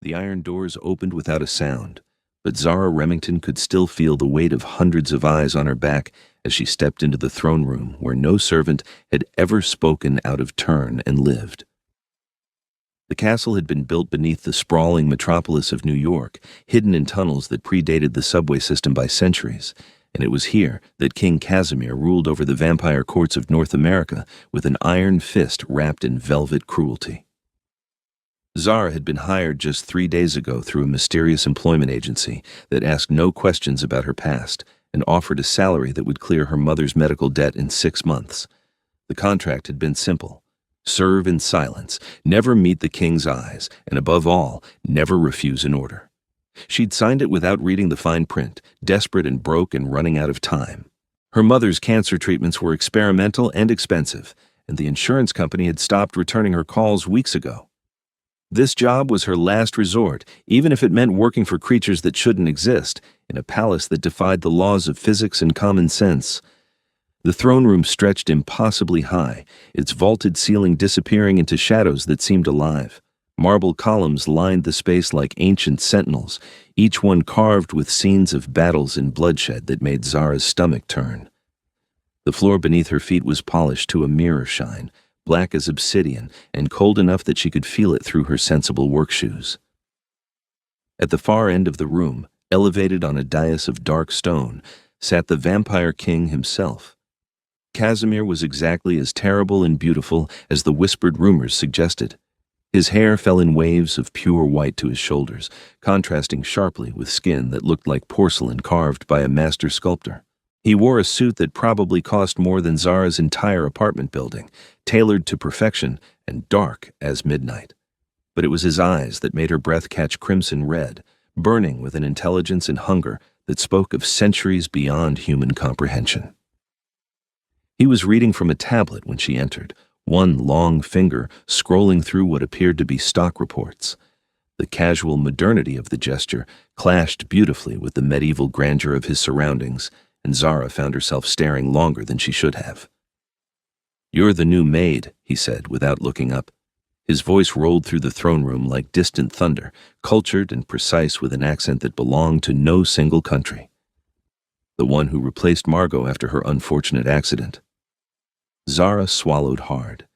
The iron doors opened without a sound, but Zara Remington could still feel the weight of hundreds of eyes on her back as she stepped into the throne room where no servant had ever spoken out of turn and lived. The castle had been built beneath the sprawling metropolis of New York, hidden in tunnels that predated the subway system by centuries, and it was here that King Casimir ruled over the vampire courts of North America with an iron fist wrapped in velvet cruelty. Zara had been hired just 3 days ago through a mysterious employment agency that asked no questions about her past and offered a salary that would clear her mother's medical debt in 6 months. The contract had been simple: serve in silence, never meet the king's eyes, and above all, never refuse an order. She'd signed it without reading the fine print, desperate and broke and running out of time. Her mother's cancer treatments were experimental and expensive, and the insurance company had stopped returning her calls weeks ago. This job was her last resort, even if it meant working for creatures that shouldn't exist, in a palace that defied the laws of physics and common sense. The throne room stretched impossibly high, its vaulted ceiling disappearing into shadows that seemed alive. Marble columns lined the space like ancient sentinels, each one carved with scenes of battles and bloodshed that made Zara's stomach turn. The floor beneath her feet was polished to a mirror shine, black as obsidian and cold enough that she could feel it through her sensible work shoes. At the far end of the room, elevated on a dais of dark stone, sat the vampire king himself. Casimir was exactly as terrible and beautiful as the whispered rumors suggested. His hair fell in waves of pure white to his shoulders, contrasting sharply with skin that looked like porcelain carved by a master sculptor. He wore a suit that probably cost more than Zara's entire apartment building, tailored to perfection and dark as midnight. But it was his eyes that made her breath catch crimson red, burning with an intelligence and hunger that spoke of centuries beyond human comprehension. He was reading from a tablet when she entered, one long finger scrolling through what appeared to be stock reports. The casual modernity of the gesture clashed beautifully with the medieval grandeur of his surroundings, and Zara found herself staring longer than she should have. "You're the new maid," he said without looking up. His voice rolled through the throne room like distant thunder, cultured and precise with an accent that belonged to no single country. "The one who replaced Margot after her unfortunate accident." Zara swallowed hard.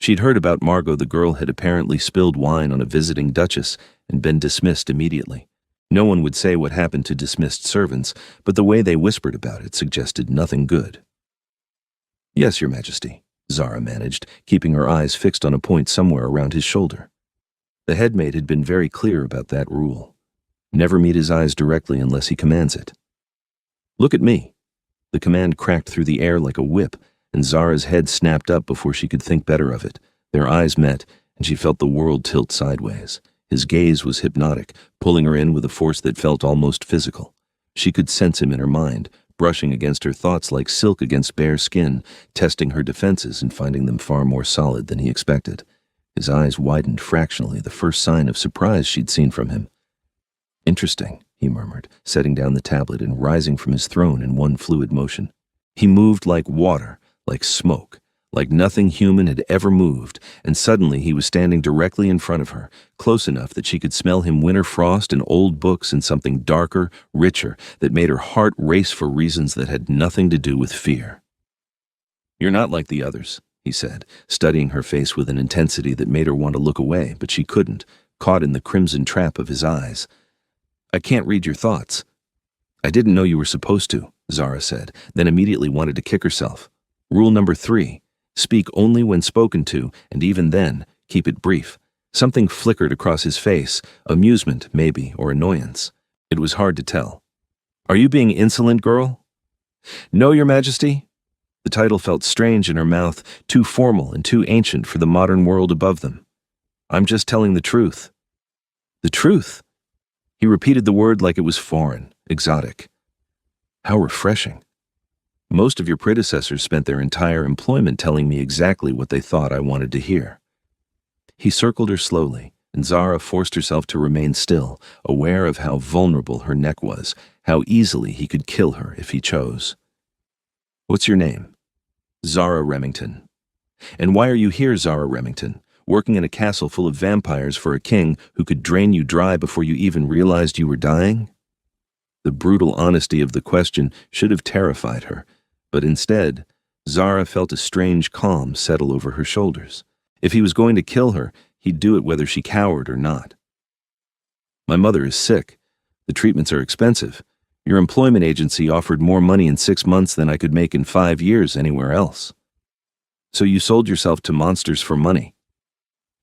She'd heard about Margot. The girl had apparently spilled wine on a visiting duchess and been dismissed immediately. No one would say what happened to dismissed servants, but the way they whispered about it suggested nothing good. "Yes, Your Majesty," Zara managed, keeping her eyes fixed on a point somewhere around his shoulder. The headmaid had been very clear about that rule. Never meet his eyes directly unless he commands it. "Look at me." The command cracked through the air like a whip, and Zara's head snapped up before she could think better of it. Their eyes met, and she felt the world tilt sideways. His gaze was hypnotic, pulling her in with a force that felt almost physical. She could sense him in her mind, brushing against her thoughts like silk against bare skin, testing her defenses and finding them far more solid than he expected. His eyes widened fractionally, the first sign of surprise she'd seen from him. "Interesting," he murmured, setting down the tablet and rising from his throne in one fluid motion. He moved like water, like smoke, like nothing human had ever moved, and suddenly he was standing directly in front of her, close enough that she could smell him winter frost and old books and something darker, richer, that made her heart race for reasons that had nothing to do with fear. "You're not like the others," he said, studying her face with an intensity that made her want to look away, but she couldn't, caught in the crimson trap of his eyes. "I can't read your thoughts." "I didn't know you were supposed to," Zara said, then immediately wanted to kick herself. "Rule number 3. Speak only when spoken to, and even then, keep it brief." Something flickered across his face, amusement, maybe, or annoyance. It was hard to tell. "Are you being insolent, girl?" "No, Your Majesty." The title felt strange in her mouth, too formal and too ancient for the modern world above them. "I'm just telling the truth." "The truth?" He repeated the word like it was foreign, exotic. "How refreshing. Most of your predecessors spent their entire employment telling me exactly what they thought I wanted to hear." He circled her slowly, and Zara forced herself to remain still, aware of how vulnerable her neck was, how easily he could kill her if he chose. "What's your name?" "Zara Remington." "And why are you here, Zara Remington? working in a castle full of vampires for a king who could drain you dry before you even realized you were dying? The brutal honesty of the question should have terrified her, but instead, Zara felt a strange calm settle over her shoulders. If he was going to kill her, he'd do it whether she cowered or not. My mother is sick. The treatments are expensive. Your employment agency offered more money in 6 months than I could make in 5 years anywhere else. So you sold yourself to monsters for money.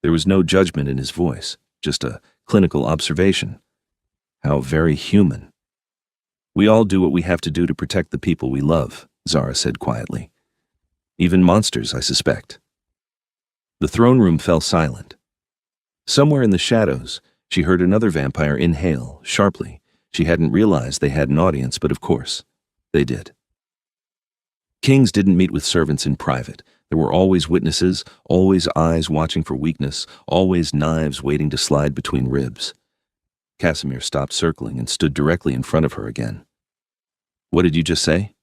There was no judgment in his voice, just a clinical observation. How very human. We all do what we have to do to protect the people we love, Zara said quietly. Even monsters, I suspect. The throne room fell silent. Somewhere in the shadows, she heard another vampire inhale, sharply. She hadn't realized they had an audience, but of course, they did. Kings didn't meet with servants in private. There were always witnesses, always eyes watching for weakness, always knives waiting to slide between ribs. Casimir stopped circling and stood directly in front of her again. What did you just say?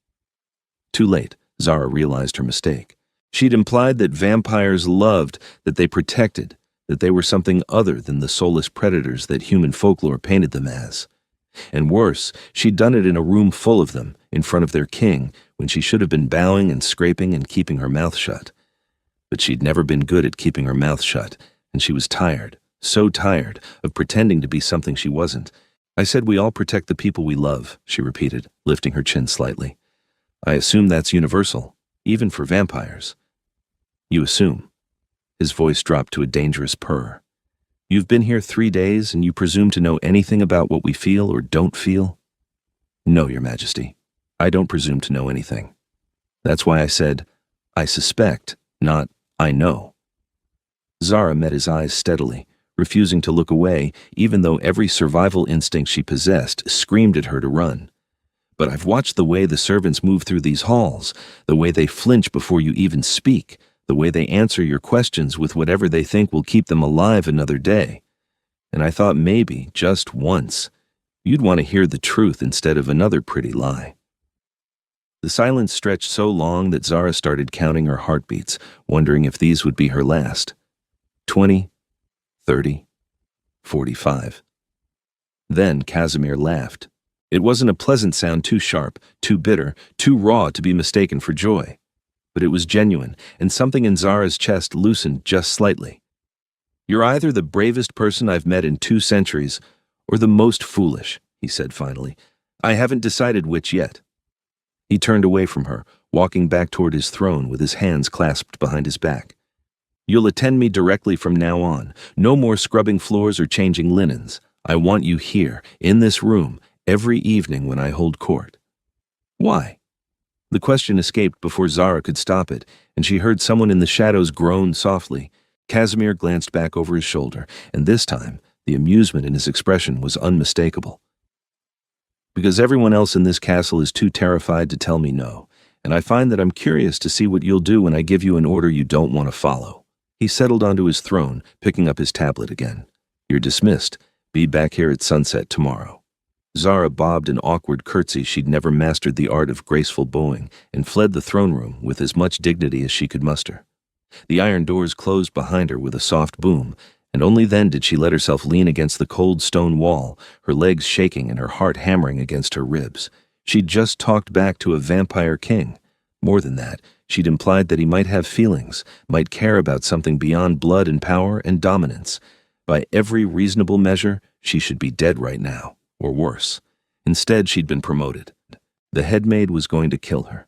Too late, Zara realized her mistake. She'd implied that vampires loved, that they protected, that they were something other than the soulless predators that human folklore painted them as. And worse, she'd done it in a room full of them, in front of their king, when she should have been bowing and scraping and keeping her mouth shut. But she'd never been good at keeping her mouth shut, and she was tired, so tired, of pretending to be something she wasn't. I said we all protect the people we love, she repeated, lifting her chin slightly. I assume that's universal, even for vampires. You assume. His voice dropped to a dangerous purr. You've been here 3 days, and you presume to know anything about what we feel or don't feel? No, Your Majesty. I don't presume to know anything. That's why I said, I suspect, not I know. Zara met his eyes steadily, refusing to look away, even though every survival instinct she possessed screamed at her to run. But I've watched the way the servants move through these halls, the way they flinch before you even speak, the way they answer your questions with whatever they think will keep them alive another day. And I thought maybe, just once, you'd want to hear the truth instead of another pretty lie. The silence stretched so long that Zara started counting her heartbeats, wondering if these would be her last. 20, 30, 45. Then Casimir laughed. It wasn't a pleasant sound, too sharp, too bitter, too raw to be mistaken for joy. But it was genuine, and something in Zara's chest loosened just slightly. You're either the bravest person I've met in 2 centuries, or the most foolish, he said finally. I haven't decided which yet. He turned away from her, walking back toward his throne with his hands clasped behind his back. You'll attend me directly from now on. No more scrubbing floors or changing linens. I want you here, in this room, every evening when I hold court. Why? The question escaped before Zara could stop it, and she heard someone in the shadows groan softly. Casimir glanced back over his shoulder, and this time, the amusement in his expression was unmistakable. Because everyone else in this castle is too terrified to tell me no, and I find that I'm curious to see what you'll do when I give you an order you don't want to follow. He settled onto his throne, picking up his tablet again. You're dismissed. Be back here at sunset tomorrow. Zara bobbed an awkward curtsy she'd never mastered the art of graceful bowing and fled the throne room with as much dignity as she could muster. The iron doors closed behind her with a soft boom, and only then did she let herself lean against the cold stone wall, her legs shaking and her heart hammering against her ribs. She'd just talked back to a vampire king. More than that, she'd implied that he might have feelings, might care about something beyond blood and power and dominance. By every reasonable measure, she should be dead right now. Or worse. Instead, she'd been promoted. The head maid was going to kill her.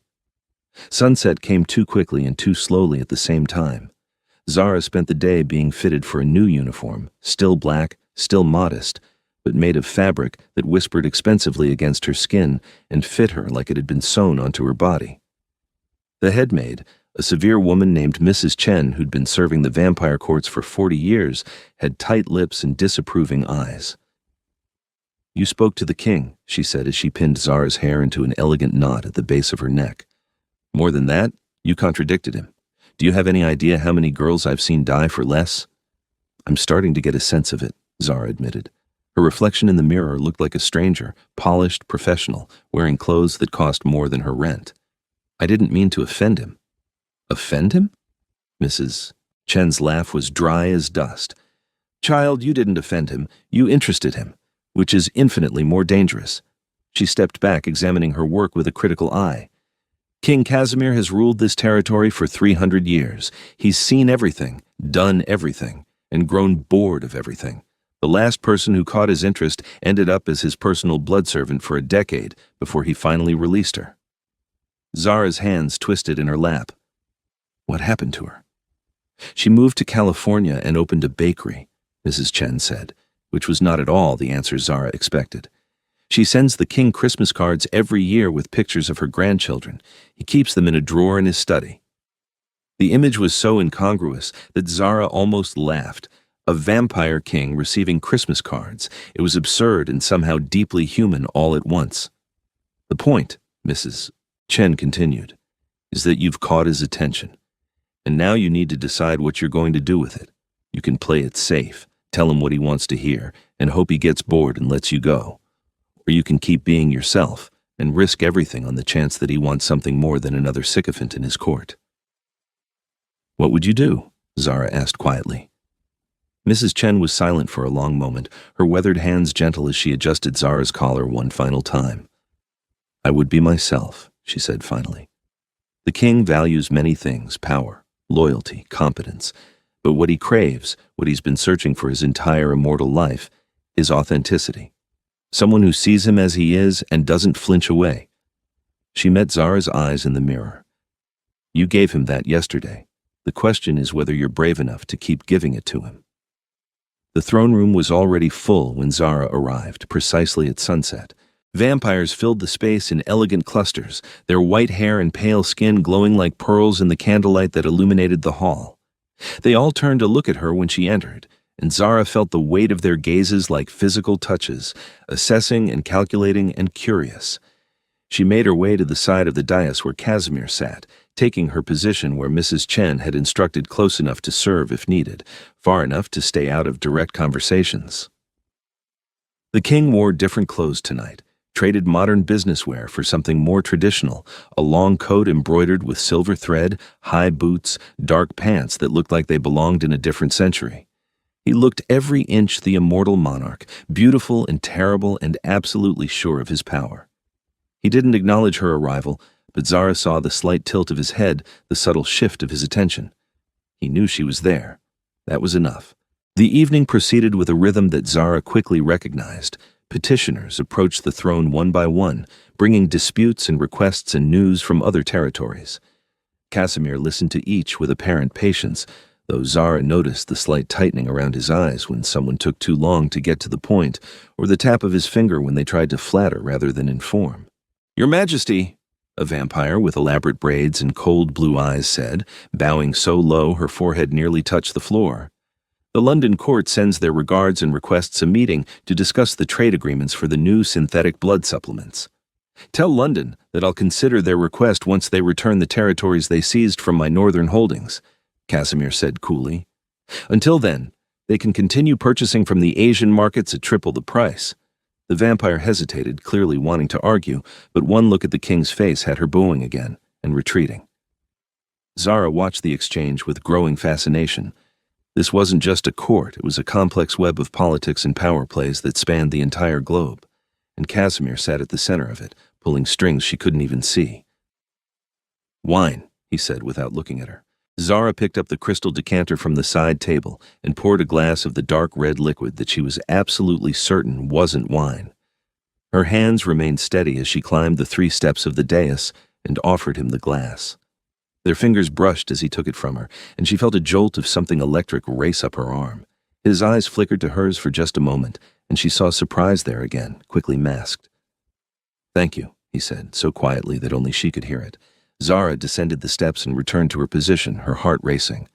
Sunset came too quickly and too slowly at the same time. Zara spent the day being fitted for a new uniform, still black, still modest, but made of fabric that whispered expensively against her skin and fit her like it had been sewn onto her body. The head maid, a severe woman named Mrs. Chen who'd been serving the vampire courts for 40 years, had tight lips and disapproving eyes. You spoke to the king, she said as she pinned Zara's hair into an elegant knot at the base of her neck. More than that, you contradicted him. Do you have any idea how many girls I've seen die for less? I'm starting to get a sense of it, Zara admitted. Her reflection in the mirror looked like a stranger, polished, professional, wearing clothes that cost more than her rent. I didn't mean to offend him. Offend him? Mrs. Chen's laugh was dry as dust. Child, you didn't offend him, you interested him, which is infinitely more dangerous. She stepped back, examining her work with a critical eye. King Casimir has ruled this territory for 300 years. He's seen everything, done everything, and grown bored of everything. The last person who caught his interest ended up as his personal blood servant for a decade before he finally released her. Zara's hands twisted in her lap. What happened to her? She moved to California and opened a bakery, Mrs. Chen said, which was not at all the answer Zara expected. She sends the king Christmas cards every year with pictures of her grandchildren. He keeps them in a drawer in his study. The image was so incongruous that Zara almost laughed. A vampire king receiving Christmas cards. It was absurd and somehow deeply human all at once. The point, Mrs. Chen continued, is that you've caught his attention. And now you need to decide what you're going to do with it. You can play it safe, tell him what he wants to hear, and hope he gets bored and lets you go. Or you can keep being yourself and risk everything on the chance that he wants something more than another sycophant in his court. What would you do? Zara asked quietly. Mrs. Chen was silent for a long moment, her weathered hands gentle as she adjusted Zara's collar one final time. I would be myself, she said finally. The king values many things, power, loyalty, competence, but what he craves, what he's been searching for his entire immortal life, is authenticity. Someone who sees him as he is and doesn't flinch away. She met Zara's eyes in the mirror. You gave him that yesterday. The question is whether you're brave enough to keep giving it to him. The throne room was already full when Zara arrived, precisely at sunset. Vampires filled the space in elegant clusters, their white hair and pale skin glowing like pearls in the candlelight that illuminated the hall. They all turned to look at her when she entered, and Zara felt the weight of their gazes like physical touches, assessing and calculating and curious. She made her way to the side of the dais where Casimir sat, taking her position where Mrs. Chen had instructed close enough to serve if needed, far enough to stay out of direct conversations. The king wore different clothes tonight, traded modern business wear for something more traditional, a long coat embroidered with silver thread, high boots, dark pants that looked like they belonged in a different century. He looked every inch the immortal monarch, beautiful and terrible and absolutely sure of his power. He didn't acknowledge her arrival, but Zara saw the slight tilt of his head, the subtle shift of his attention. He knew she was there. That was enough. The evening proceeded with a rhythm that Zara quickly recognized. Petitioners approached the throne one by one, bringing disputes and requests and news from other territories. Casimir listened to each with apparent patience, though Zara noticed the slight tightening around his eyes when someone took too long to get to the point, or the tap of his finger when they tried to flatter rather than inform. Your Majesty, a vampire with elaborate braids and cold blue eyes said, bowing so low her forehead nearly touched the floor. The London court sends their regards and requests a meeting to discuss the trade agreements for the new synthetic blood supplements. Tell London that I'll consider their request once they return the territories they seized from my northern holdings, Casimir said coolly. Until then, they can continue purchasing from the Asian markets at triple the price. The vampire hesitated, clearly wanting to argue, but one look at the king's face had her bowing again and retreating. Zara watched the exchange with growing fascination. This wasn't just a court, it was a complex web of politics and power plays that spanned the entire globe, and Casimir sat at the center of it, pulling strings she couldn't even see. Wine, he said without looking at her. Zara picked up the crystal decanter from the side table and poured a glass of the dark red liquid that she was absolutely certain wasn't wine. Her hands remained steady as she climbed the 3 steps of the dais and offered him the glass. Their fingers brushed as he took it from her, and she felt a jolt of something electric race up her arm. His eyes flickered to hers for just a moment, and she saw surprise there again, quickly masked. Thank you, he said, so quietly that only she could hear it. Zara descended the steps and returned to her position, her heart racing.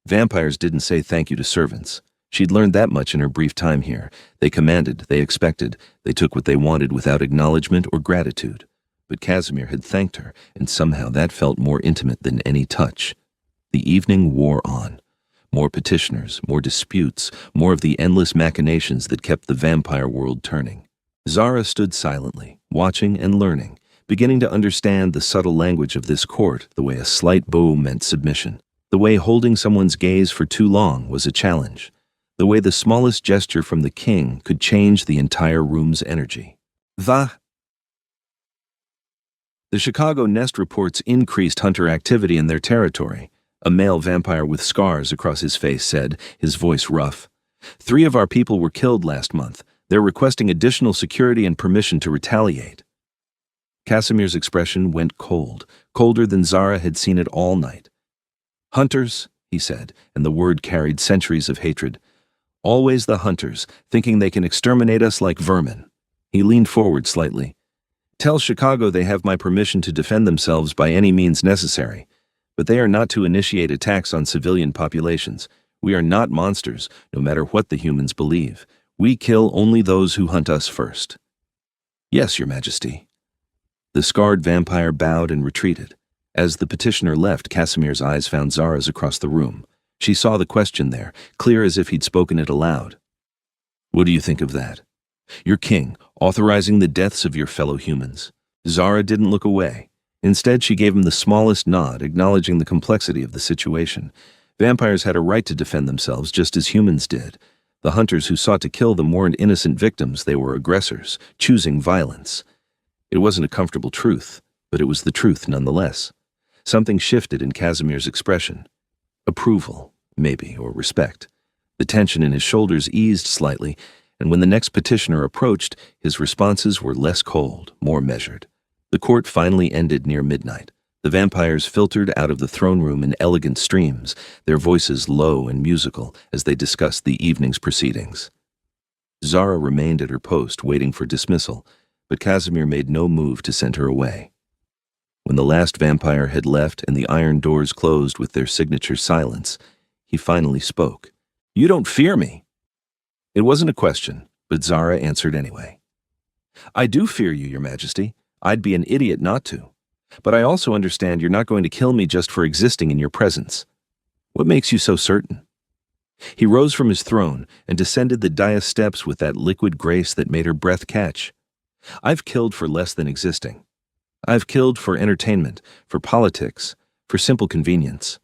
Vampires didn't say thank you to servants. She'd learned that much in her brief time here. They commanded, they expected, they took what they wanted without acknowledgement or gratitude. But Casimir had thanked her, and somehow that felt more intimate than any touch. The evening wore on. More petitioners, more disputes, more of the endless machinations that kept the vampire world turning. Zara stood silently, watching and learning, beginning to understand the subtle language of this court the way a slight bow meant submission. The way holding someone's gaze for too long was a challenge. The way the smallest gesture from the king could change the entire room's energy. The Chicago Nest reports increased hunter activity in their territory. A male vampire with scars across his face said, his voice rough. 3 of our people were killed last month. They're requesting additional security and permission to retaliate. Casimir's expression went cold, colder than Zara had seen it all night. Hunters, he said, and the word carried centuries of hatred. Always the hunters, thinking they can exterminate us like vermin. He leaned forward slightly. Tell Chicago they have my permission to defend themselves by any means necessary, but they are not to initiate attacks on civilian populations. We are not monsters, no matter what the humans believe. We kill only those who hunt us first. Yes, Your Majesty. The scarred vampire bowed and retreated. As the petitioner left, Casimir's eyes found Zara's across the room. She saw the question there, clear as if he'd spoken it aloud. What do you think of that? Your king, authorizing the deaths of your fellow humans. Zara didn't look away. Instead, she gave him the smallest nod, acknowledging the complexity of the situation. Vampires had a right to defend themselves just as humans did. The hunters who sought to kill them weren't innocent victims, they were aggressors, choosing violence. It wasn't a comfortable truth, but it was the truth nonetheless. Something shifted in Casimir's expression. Approval, maybe, or respect. The tension in his shoulders eased slightly, and when the next petitioner approached, his responses were less cold, more measured. The court finally ended near midnight. The vampires filtered out of the throne room in elegant streams, their voices low and musical as they discussed the evening's proceedings. Zara remained at her post, waiting for dismissal, but Casimir made no move to send her away. When the last vampire had left and the iron doors closed with their signature silence, he finally spoke. You don't fear me. It wasn't a question, but Zara answered anyway. I do fear you, Your Majesty. I'd be an idiot not to. But I also understand you're not going to kill me just for existing in your presence. What makes you so certain? He rose from his throne and descended the dais steps with that liquid grace that made her breath catch. I've killed for less than existing. I've killed for entertainment, for politics, for simple convenience.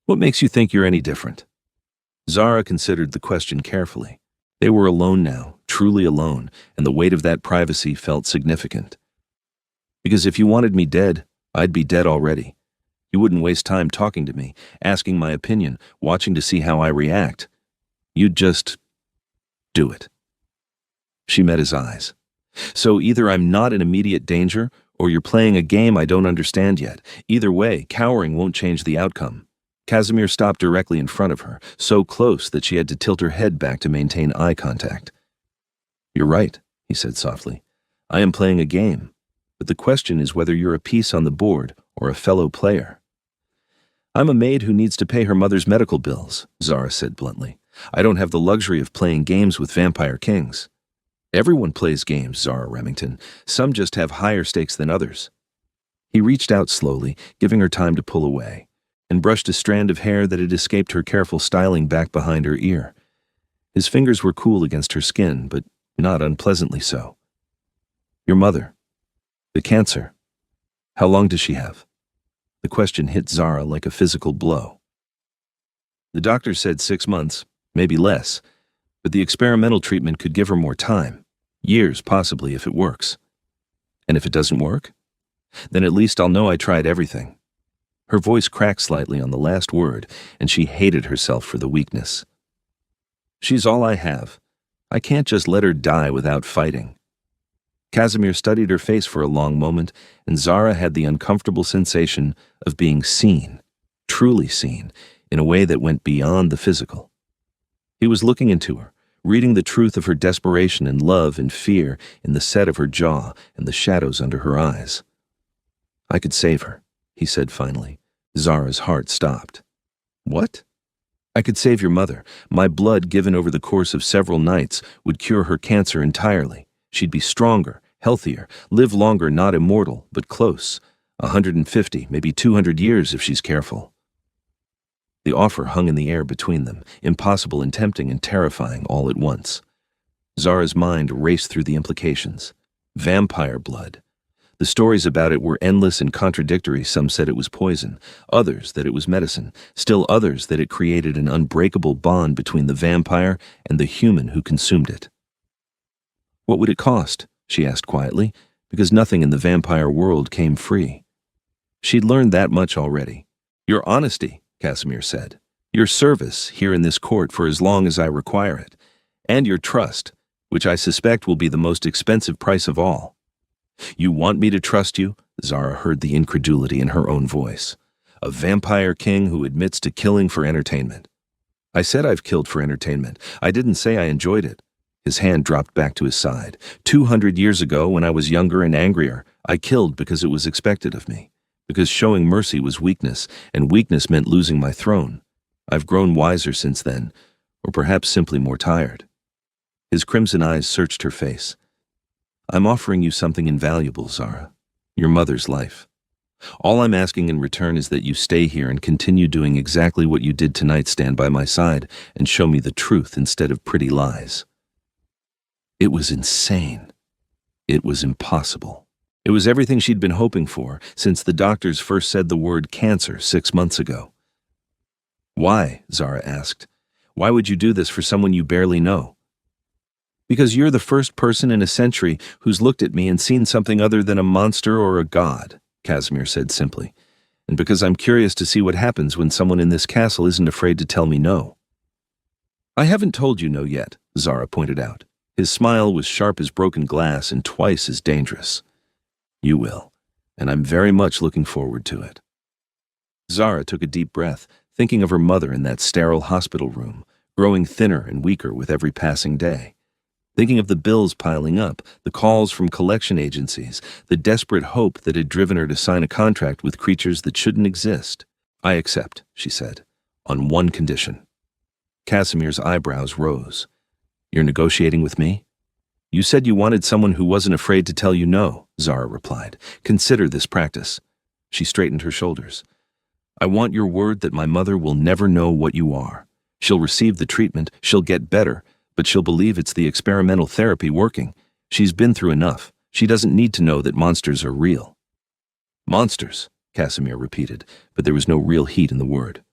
What makes you think you're any different? Zara considered the question carefully. They were alone now, truly alone, and the weight of that privacy felt significant. Because if you wanted me dead, I'd be dead already. You wouldn't waste time talking to me, asking my opinion, watching to see how I react. You'd just do it. She met his eyes. So either I'm not in immediate danger, or you're playing a game I don't understand yet. Either way, cowering won't change the outcome. Casimir stopped directly in front of her, so close that she had to tilt her head back to maintain eye contact. You're right, he said softly. I am playing a game, but the question is whether you're a piece on the board or a fellow player. I'm a maid who needs to pay her mother's medical bills, Zara said bluntly. I don't have the luxury of playing games with vampire kings. Everyone plays games, Zara Remington. Some just have higher stakes than others. He reached out slowly, giving her time to pull away, and brushed a strand of hair that had escaped her careful styling back behind her ear. His fingers were cool against her skin, but not unpleasantly so. Your mother. The cancer. How long does she have? The question hit Zara like a physical blow. The doctor said 6 months, maybe less, but the experimental treatment could give her more time. Years, possibly, if it works. And if it doesn't work? Then at least I'll know I tried everything. Her voice cracked slightly on the last word, and she hated herself for the weakness. She's all I have. I can't just let her die without fighting. Casimir studied her face for a long moment, and Zara had the uncomfortable sensation of being seen, truly seen, in a way that went beyond the physical. He was looking into her, reading the truth of her desperation and love and fear in the set of her jaw and the shadows under her eyes. I could save her, he said finally. Zara's heart stopped. What? I could save your mother. My blood given over the course of several nights would cure her cancer entirely. She'd be stronger, healthier, live longer, not immortal, but close. 150, maybe 200 years if she's careful. The offer hung in the air between them, impossible and tempting and terrifying all at once. Zara's mind raced through the implications. Vampire blood. The stories about it were endless and contradictory. Some said it was poison, others that it was medicine, still others that it created an unbreakable bond between the vampire and the human who consumed it. "What would it cost?" she asked quietly, because nothing in the vampire world came free. She'd learned that much already. "Your honesty," Casimir said. "Your service here in this court for as long as I require it. And your trust, which I suspect will be the most expensive price of all." "You want me to trust you?" Zara heard the incredulity in her own voice. "A vampire king who admits to killing for entertainment." "I said I've killed for entertainment. I didn't say I enjoyed it." His hand dropped back to his side. 200 years ago, when I was younger and angrier, I killed because it was expected of me. Because showing mercy was weakness, and weakness meant losing my throne. I've grown wiser since then, or perhaps simply more tired. His crimson eyes searched her face. "I'm offering you something invaluable, Zara. Your mother's life. All I'm asking in return is that you stay here and continue doing exactly what you did tonight, stand by my side, and show me the truth instead of pretty lies." It was insane. It was impossible. It was everything she'd been hoping for since the doctors first said the word cancer 6 months ago. "Why?" Zara asked. "Why would you do this for someone you barely know?" "Because you're the first person in a century who's looked at me and seen something other than a monster or a god," Casimir said simply. "And because I'm curious to see what happens when someone in this castle isn't afraid to tell me no." "I haven't told you no yet," Zara pointed out. His smile was sharp as broken glass and twice as dangerous. "You will, and I'm very much looking forward to it." Zara took a deep breath, thinking of her mother in that sterile hospital room, growing thinner and weaker with every passing day. Thinking of the bills piling up, the calls from collection agencies, the desperate hope that had driven her to sign a contract with creatures that shouldn't exist. "I accept," she said, "on one condition." Casimir's eyebrows rose. "You're negotiating with me?" "You said you wanted someone who wasn't afraid to tell you no," Zara replied. "Consider this practice." She straightened her shoulders. "I want your word that my mother will never know what you are. She'll receive the treatment, she'll get better, but she'll believe it's the experimental therapy working. She's been through enough. She doesn't need to know that monsters are real." "Monsters," Casimir repeated, but there was no real heat in the word.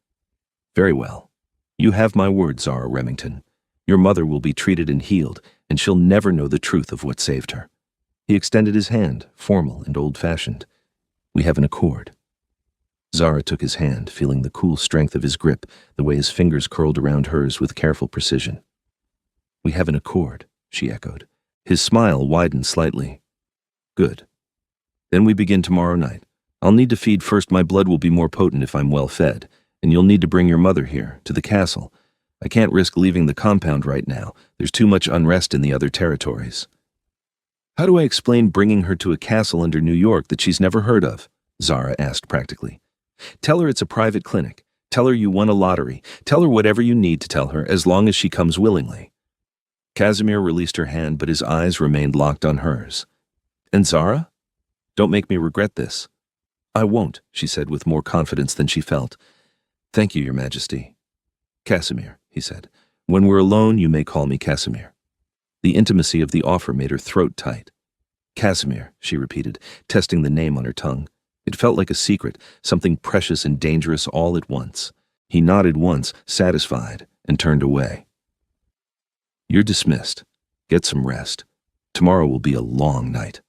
"Very well. You have my word, Zara Remington. Your mother will be treated and healed, and she'll never know the truth of what saved her." He extended his hand, formal and old-fashioned. "We have an accord." Zara took his hand, feeling the cool strength of his grip, the way his fingers curled around hers with careful precision. "We have an accord," she echoed. His smile widened slightly. "Good. Then we begin tomorrow night. I'll need to feed first. My blood will be more potent if I'm well fed, and you'll need to bring your mother here, to the castle. I can't risk leaving the compound right now. There's too much unrest in the other territories." "How do I explain bringing her to a castle under New York that she's never heard of?" Zara asked practically. "Tell her it's a private clinic. Tell her you won a lottery. Tell her whatever you need to tell her, as long as she comes willingly." Casimir released her hand, but his eyes remained locked on hers. "And Zara? Don't make me regret this." "I won't," she said with more confidence than she felt. "Thank you, Your Majesty." "Casimir," he said. "When we're alone, you may call me Casimir." The intimacy of the offer made her throat tight. "Casimir," she repeated, testing the name on her tongue. It felt like a secret, something precious and dangerous all at once. He nodded once, satisfied, and turned away. "You're dismissed. Get some rest. Tomorrow will be a long night."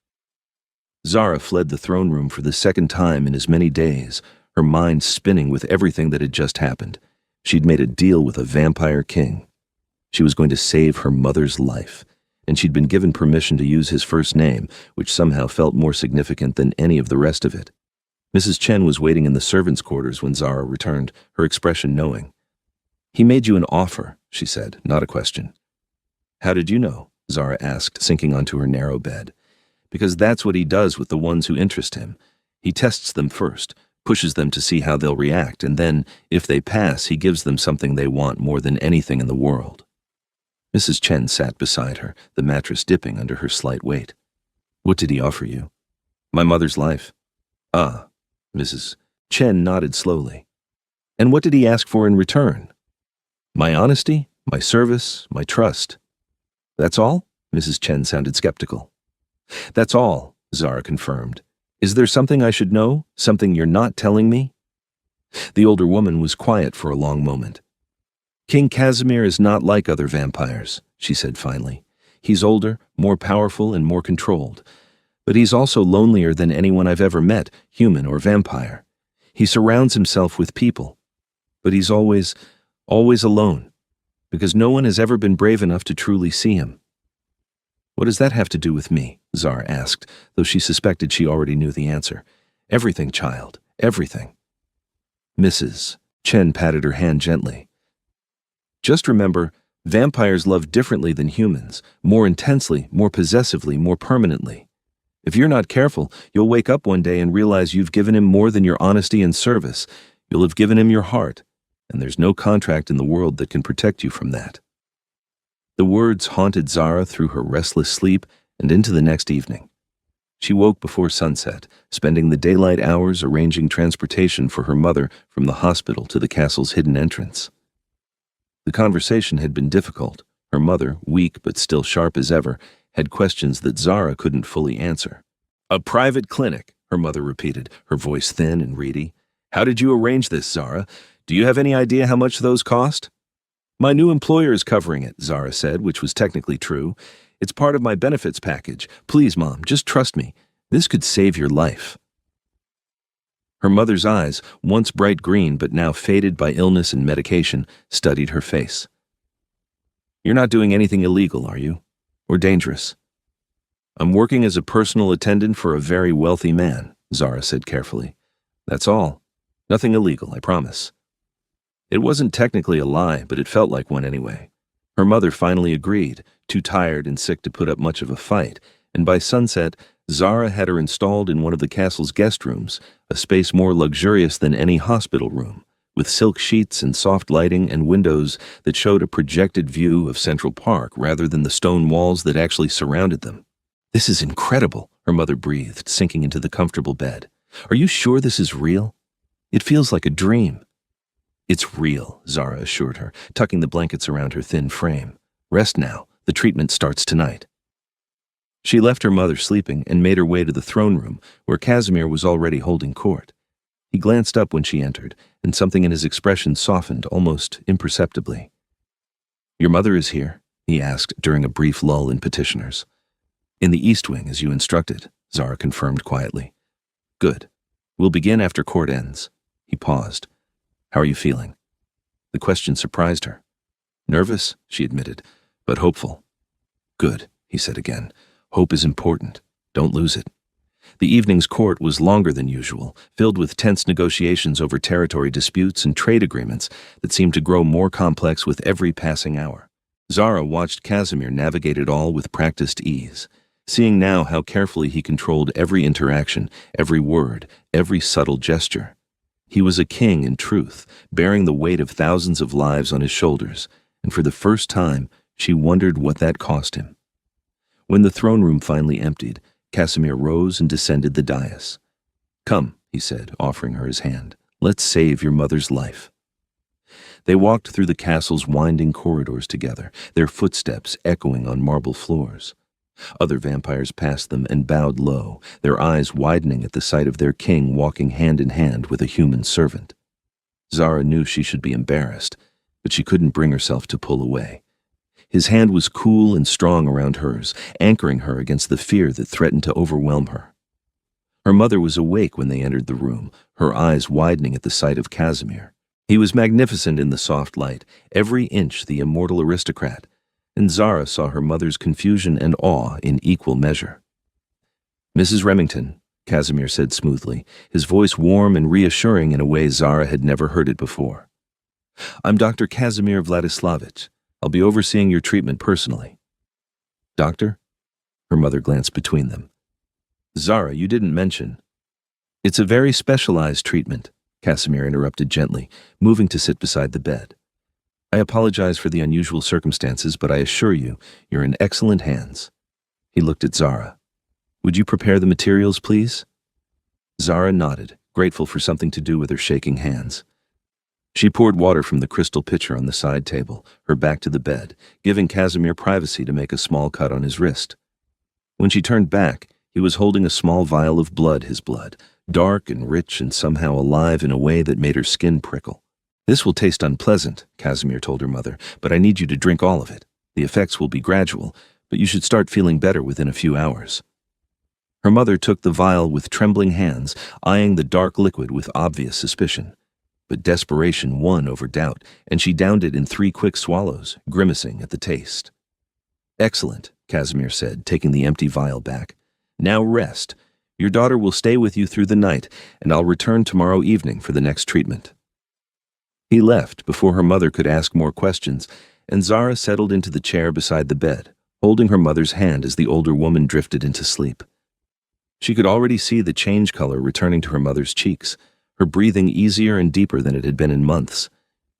Zara fled the throne room for the second time in as many days, her mind spinning with everything that had just happened. She'd made a deal with a vampire king. She was going to save her mother's life, and she'd been given permission to use his first name, which somehow felt more significant than any of the rest of it. Mrs. Chen was waiting in the servants' quarters when Zara returned, her expression knowing. "He made you an offer," she said, not a question. "How did you know?" Zara asked, sinking onto her narrow bed. "Because that's what he does with the ones who interest him. He tests them first, pushes them to see how they'll react, and then, if they pass, he gives them something they want more than anything in the world." Mrs. Chen sat beside her, the mattress dipping under her slight weight. "What did he offer you?" "My mother's life." "Ah." Mrs. Chen nodded slowly. "And what did he ask for in return?" "My honesty, my service, my trust." "That's all?" Mrs. Chen sounded skeptical. "That's all," Zara confirmed. Is there something I should know? Something you're not telling me? The older woman was quiet for a long moment. King Casimir is not like other vampires, she said finally. He's older, more powerful, and more controlled. But he's also lonelier than anyone I've ever met, human or vampire. He surrounds himself with people. But he's always alone, because no one has ever been brave enough to truly see him. What does that have to do with me? Zara asked, though she suspected she already knew the answer. Everything, child, everything. Mrs. Chen patted her hand gently. Just remember, vampires love differently than humans, more intensely, more possessively, more permanently. If you're not careful, you'll wake up one day and realize you've given him more than your honesty and service. You'll have given him your heart, and there's no contract in the world that can protect you from that. The words haunted Zara through her restless sleep and into the next evening. She woke before sunset, spending the daylight hours arranging transportation for her mother from the hospital to the castle's hidden entrance. The conversation had been difficult. Her mother, weak but still sharp as ever, had questions that Zara couldn't fully answer. A private clinic, her mother repeated, her voice thin and reedy. How did you arrange this, Zara? Do you have any idea how much those cost? My new employer is covering it, Zara said, which was technically true. It's part of my benefits package. Please, Mom, just trust me. This could save your life. Her mother's eyes, once bright green but now faded by illness and medication, studied her face. You're not doing anything illegal, are you? Or dangerous? I'm working as a personal attendant for a very wealthy man, Zara said carefully. That's all. Nothing illegal, I promise. It wasn't technically a lie, but it felt like one anyway. Her mother finally agreed, too tired and sick to put up much of a fight, and by sunset, Zara had her installed in one of the castle's guest rooms, a space more luxurious than any hospital room, with silk sheets and soft lighting and windows that showed a projected view of Central Park rather than the stone walls that actually surrounded them. This is incredible, her mother breathed, sinking into the comfortable bed. Are you sure this is real? It feels like a dream. It's real, Zara assured her, tucking the blankets around her thin frame. Rest now. The treatment starts tonight. She left her mother sleeping and made her way to the throne room, where Casimir was already holding court. He glanced up when she entered, and something in his expression softened almost imperceptibly. Your mother is here? He asked during a brief lull in petitioners. In the East Wing, as you instructed, Zara confirmed quietly. Good. We'll begin after court ends. He paused. How are you feeling? The question surprised her. Nervous, she admitted, but hopeful. Good, he said again. Hope is important. Don't lose it. The evening's court was longer than usual, filled with tense negotiations over territory disputes and trade agreements that seemed to grow more complex with every passing hour. Zara watched Casimir navigate it all with practiced ease, seeing now how carefully he controlled every interaction, every word, every subtle gesture. He was a king in truth, bearing the weight of thousands of lives on his shoulders, and for the first time, she wondered what that cost him. When the throne room finally emptied, Casimir rose and descended the dais. Come, he said, offering her his hand. Let's save your mother's life. They walked through the castle's winding corridors together, their footsteps echoing on marble floors. Other vampires passed them and bowed low, their eyes widening at the sight of their king walking hand in hand with a human servant. Zara knew she should be embarrassed, but she couldn't bring herself to pull away. His hand was cool and strong around hers, anchoring her against the fear that threatened to overwhelm her. Her mother was awake when they entered the room, her eyes widening at the sight of Casimir. He was magnificent in the soft light, every inch the immortal aristocrat, and Zara saw her mother's confusion and awe in equal measure. Mrs. Remington, Casimir said smoothly, his voice warm and reassuring in a way Zara had never heard it before. I'm Dr. Casimir Vladislavich. I'll be overseeing your treatment personally. Doctor? Her mother glanced between them. Zara, you didn't mention. It's a very specialized treatment, Casimir interrupted gently, moving to sit beside the bed. I apologize for the unusual circumstances, but I assure you, you're in excellent hands. He looked at Zara. Would you prepare the materials, please? Zara nodded, grateful for something to do with her shaking hands. She poured water from the crystal pitcher on the side table, her back to the bed, giving Casimir privacy to make a small cut on his wrist. When she turned back, He was holding a small vial of blood, his blood, dark and rich and somehow alive in a way that made her skin prickle. "This will taste unpleasant," Casimir told her mother, "but I need you to drink all of it. The effects will be gradual, but you should start feeling better within a few hours." Her mother took the vial with trembling hands, eyeing the dark liquid with obvious suspicion. But desperation won over doubt, and she downed it in 3 quick swallows, grimacing at the taste. "Excellent," Casimir said, taking the empty vial back. "Now rest. Your daughter will stay with you through the night, and I'll return tomorrow evening for the next treatment." He left before her mother could ask more questions, and Zara settled into the chair beside the bed, holding her mother's hand as the older woman drifted into sleep. She could already see the change color returning to her mother's cheeks, her breathing easier and deeper than it had been in months.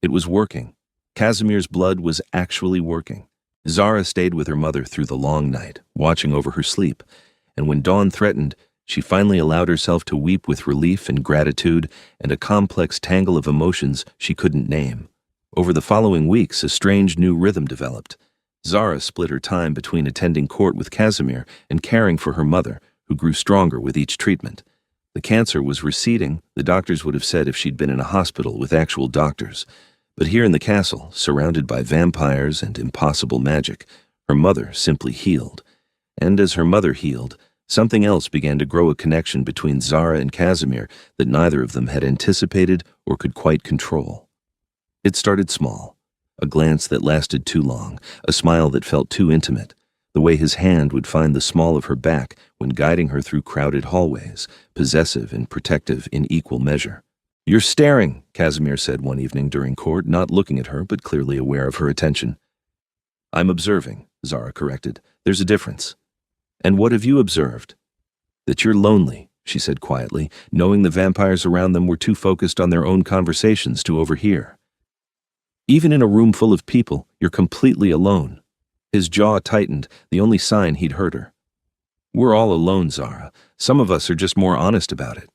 It was working. Casimir's blood was actually working. Zara stayed with her mother through the long night, watching over her sleep, and when dawn threatened, she finally allowed herself to weep with relief and gratitude and a complex tangle of emotions she couldn't name. Over the following weeks, a strange new rhythm developed. Zara split her time between attending court with Casimir and caring for her mother, who grew stronger with each treatment. The cancer was receding, the doctors would have said if she'd been in a hospital with actual doctors. But here in the castle, surrounded by vampires and impossible magic, her mother simply healed. And as her mother healed, something else began to grow, a connection between Zara and Casimir that neither of them had anticipated or could quite control. It started small, a glance that lasted too long, a smile that felt too intimate, the way his hand would find the small of her back when guiding her through crowded hallways, possessive and protective in equal measure. "You're staring," Casimir said one evening during court, not looking at her but clearly aware of her attention. "I'm observing," Zara corrected. "There's a difference." "And what have you observed?" "That you're lonely," she said quietly, knowing the vampires around them were too focused on their own conversations to overhear. "Even in a room full of people, you're completely alone." His jaw tightened, the only sign he'd heard her. "We're all alone, Zara. Some of us are just more honest about it."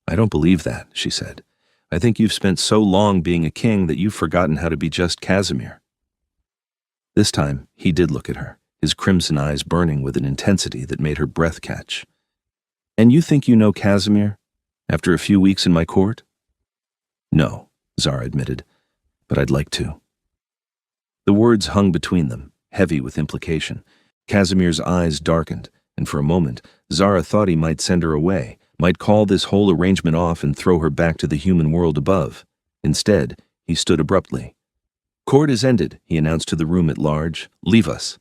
"I don't believe that," she said. "I think you've spent so long being a king that you've forgotten how to be just Casimir." This time, he did look at her, his crimson eyes burning with an intensity that made her breath catch. "And you think you know Casimir, after a few weeks in my court?" "No," Zara admitted, "but I'd like to." The words hung between them, heavy with implication. Casimir's eyes darkened, and for a moment, Zara thought he might send her away, might call this whole arrangement off and throw her back to the human world above. Instead, he stood abruptly. "Court is ended," he announced to the room at large. "Leave us."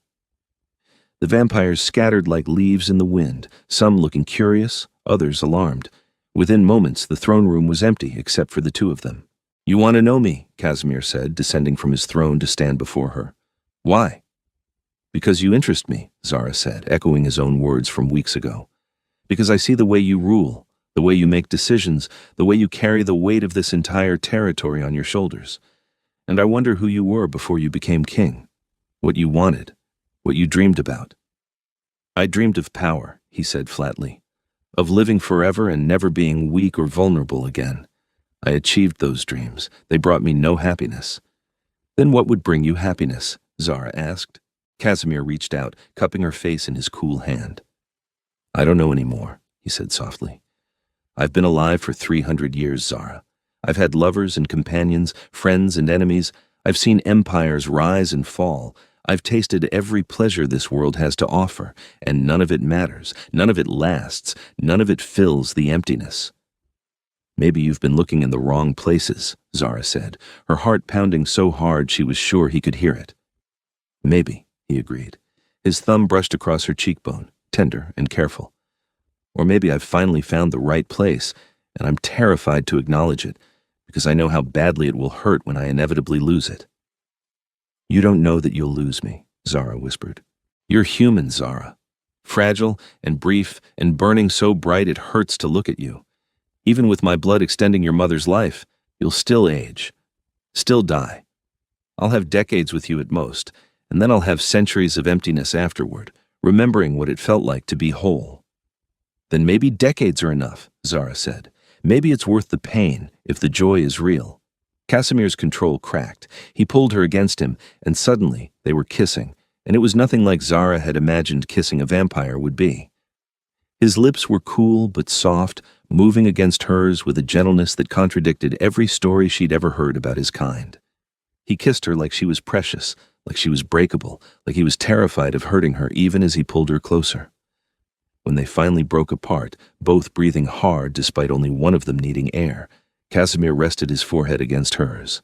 The vampires scattered like leaves in the wind, some looking curious, others alarmed. Within moments, the throne room was empty except for the two of them. "You want to know me," Casimir said, descending from his throne to stand before her. "Why?" "Because you interest me," Zara said, echoing his own words from weeks ago. "Because I see the way you rule, the way you make decisions, the way you carry the weight of this entire territory on your shoulders. And I wonder who you were before you became king, what you wanted, what you dreamed about." "I dreamed of power," he said flatly, "of living forever and never being weak or vulnerable again. I achieved those dreams. They brought me no happiness." "Then what would bring you happiness?" Zara asked. Casimir reached out, cupping her face in his cool hand. "I don't know anymore," he said softly. "I've been alive for 300 years, Zara. I've had lovers and companions, friends and enemies. I've seen empires rise and fall. I've tasted every pleasure this world has to offer, and none of it matters, none of it lasts, none of it fills the emptiness." "Maybe you've been looking in the wrong places," Zara said, her heart pounding so hard she was sure he could hear it. "Maybe," he agreed. His thumb brushed across her cheekbone, tender and careful. "Or maybe I've finally found the right place, and I'm terrified to acknowledge it, because I know how badly it will hurt when I inevitably lose it." "You don't know that you'll lose me," Zara whispered. "You're human, Zara. Fragile and brief and burning so bright it hurts to look at you. Even with my blood extending your mother's life, you'll still age, still die. I'll have decades with you at most, and then I'll have centuries of emptiness afterward, remembering what it felt like to be whole." "Then maybe decades are enough," Zara said. "Maybe it's worth the pain if the joy is real." Casimir's control cracked. He pulled her against him, and suddenly they were kissing, and it was nothing like Zara had imagined kissing a vampire would be. His lips were cool but soft, moving against hers with a gentleness that contradicted every story she'd ever heard about his kind. He kissed her like she was precious, like she was breakable, like he was terrified of hurting her even as he pulled her closer. When they finally broke apart, both breathing hard despite only one of them needing air, Casimir rested his forehead against hers.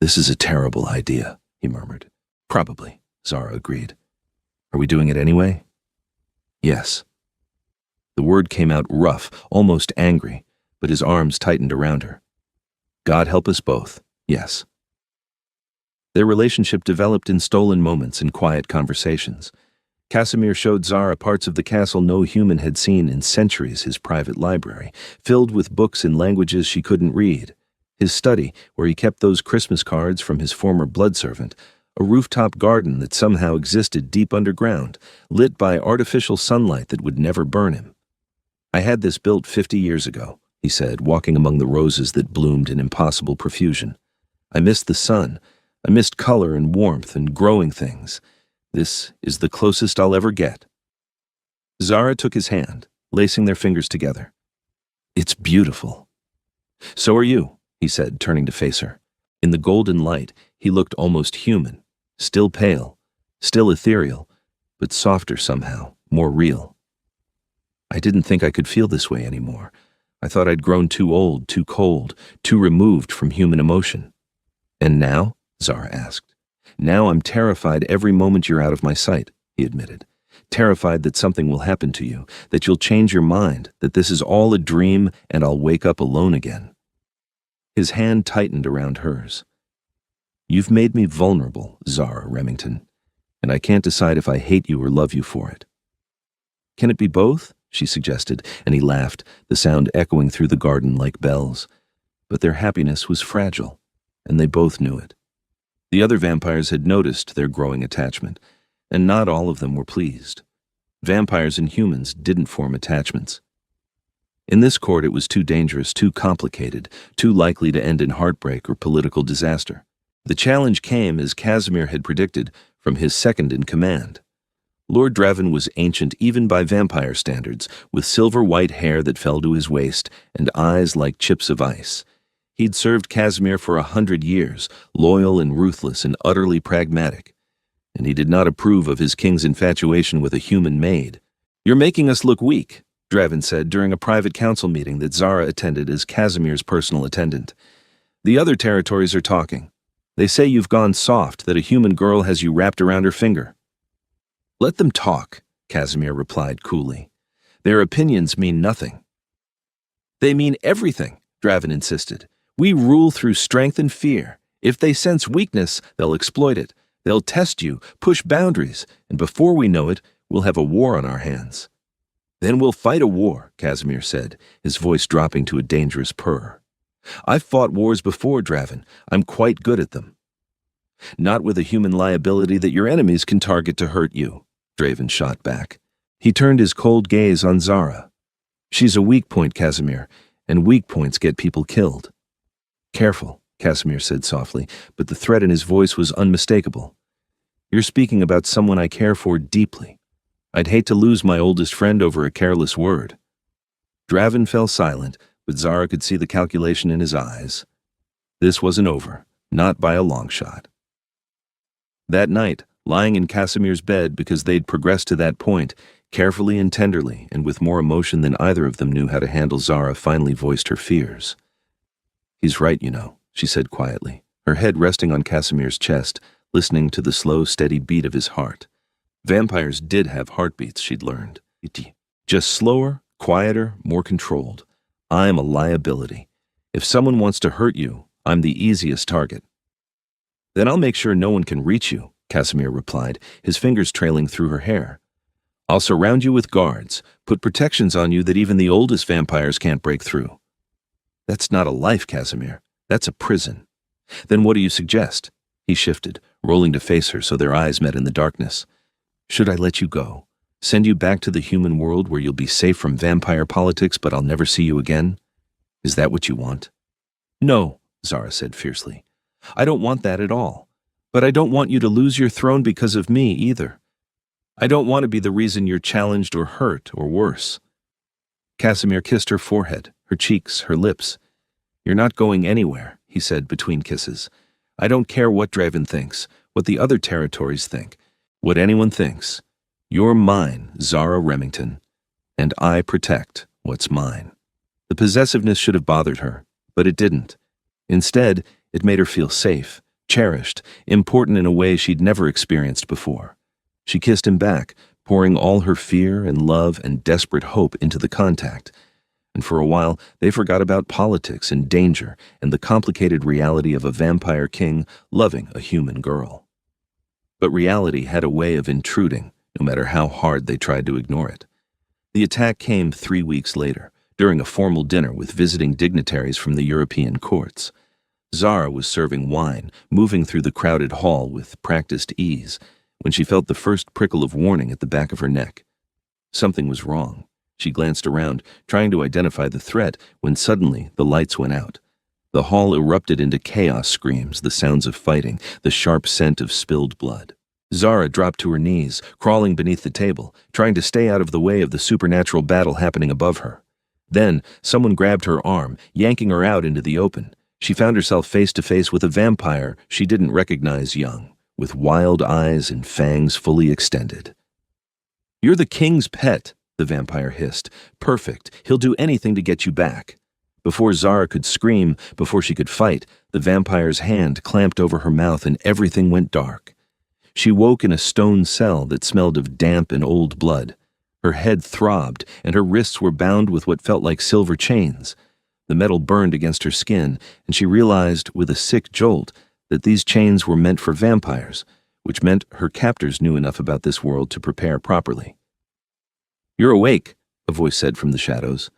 "This is a terrible idea," he murmured. "Probably," Zara agreed. "Are we doing it anyway?" "Yes." The word came out rough, almost angry, but his arms tightened around her. "God help us both, yes." Their relationship developed in stolen moments and quiet conversations. Casimir showed Zara parts of the castle no human had seen in centuries, his private library, filled with books in languages she couldn't read, his study, where he kept those Christmas cards from his former blood servant, a rooftop garden that somehow existed deep underground, lit by artificial sunlight that would never burn him. "I had this built 50 years ago," he said, walking among the roses that bloomed in impossible profusion. "I missed the sun. I missed color and warmth and growing things. This is the closest I'll ever get." Zara took his hand, lacing their fingers together. "It's beautiful." "So are you," he said, turning to face her. In the golden light, he looked almost human, still pale, still ethereal, but softer somehow, more real. "I didn't think I could feel this way anymore. I thought I'd grown too old, too cold, too removed from human emotion." "And now?" Zara asked. "Now I'm terrified every moment you're out of my sight," he admitted. "Terrified that something will happen to you, that you'll change your mind, that this is all a dream and I'll wake up alone again." His hand tightened around hers. "You've made me vulnerable, Zara Remington, and I can't decide if I hate you or love you for it." "Can it be both?" she suggested, and he laughed, the sound echoing through the garden like bells. But their happiness was fragile, and they both knew it. The other vampires had noticed their growing attachment, and not all of them were pleased. Vampires and humans didn't form attachments. In this court it was too dangerous, too complicated, too likely to end in heartbreak or political disaster. The challenge came, as Casimir had predicted, from his second-in-command. Lord Draven was ancient even by vampire standards, with silver-white hair that fell to his waist and eyes like chips of ice. He'd served Casimir for 100 years, loyal and ruthless and utterly pragmatic. And he did not approve of his king's infatuation with a human maid. "You're making us look weak," Draven said during a private council meeting that Zara attended as Casimir's personal attendant. "The other territories are talking. They say you've gone soft, that a human girl has you wrapped around her finger." "Let them talk," Casimir replied coolly. "Their opinions mean nothing." "They mean everything," Draven insisted. "We rule through strength and fear. If they sense weakness, they'll exploit it. They'll test you, push boundaries, and before we know it, we'll have a war on our hands." "Then we'll fight a war," Casimir said, his voice dropping to a dangerous purr. "I've fought wars before, Draven. I'm quite good at them." "Not with a human liability that your enemies can target to hurt you," Draven shot back. He turned his cold gaze on Zara. "She's a weak point, Casimir, and weak points get people killed." "Careful," Casimir said softly, but the threat in his voice was unmistakable. "You're speaking about someone I care for deeply. I'd hate to lose my oldest friend over a careless word." Draven fell silent, but Zara could see the calculation in his eyes. This wasn't over, not by a long shot. That night, lying in Casimir's bed because they'd progressed to that point, carefully and tenderly, and with more emotion than either of them knew how to handle, Zara finally voiced her fears. "He's right, you know," she said quietly, her head resting on Casimir's chest, listening to the slow, steady beat of his heart. Vampires did have heartbeats, she'd learned. Just slower, quieter, more controlled. I'm a liability. If someone wants to hurt you, I'm the easiest target. "Then I'll make sure no one can reach you," Casimir replied, his fingers trailing through her hair. "I'll surround you with guards, put protections on you that even the oldest vampires can't break through." "That's not a life, Casimir. That's a prison." "Then what do you suggest?" He shifted, rolling to face her so their eyes met in the darkness. "Should I let you go? Send you back to the human world where you'll be safe from vampire politics but I'll never see you again? Is that what you want?" "No," Zara said fiercely. "I don't want that at all. But I don't want you to lose your throne because of me either." I don't want to be the reason you're challenged or hurt or worse. Casimir kissed her forehead, her cheeks, her lips. You're not going anywhere, he said between kisses. I don't care what Draven thinks, what the other territories think, what anyone thinks. You're mine, Zara Remington, and I protect what's mine. The possessiveness should have bothered her, but it didn't. Instead, it made her feel safe, cherished, important in a way she'd never experienced before. She kissed him back, pouring all her fear and love and desperate hope into the contact. And for a while, they forgot about politics and danger and the complicated reality of a vampire king loving a human girl. But reality had a way of intruding, no matter how hard they tried to ignore it. The attack came 3 weeks later, during a formal dinner with visiting dignitaries from the European courts. Zara was serving wine, moving through the crowded hall with practiced ease, when she felt the first prickle of warning at the back of her neck. Something was wrong. She glanced around, trying to identify the threat, when suddenly the lights went out. The hall erupted into chaos screams, the sounds of fighting, the sharp scent of spilled blood. Zara dropped to her knees, crawling beneath the table, trying to stay out of the way of the supernatural battle happening above her. Then, someone grabbed her arm, yanking her out into the open. She found herself face to face with a vampire she didn't recognize young, with wild eyes and fangs fully extended. You're the king's pet, the vampire hissed. Perfect. He'll do anything to get you back. Before Zara could scream, before she could fight, the vampire's hand clamped over her mouth and everything went dark. She woke in a stone cell that smelled of damp and old blood. Her head throbbed, and her wrists were bound with what felt like silver chains. The metal burned against her skin, and she realized, with a sick jolt, that these chains were meant for vampires, which meant her captors knew enough about this world to prepare properly. You're awake, a voice said from the shadows.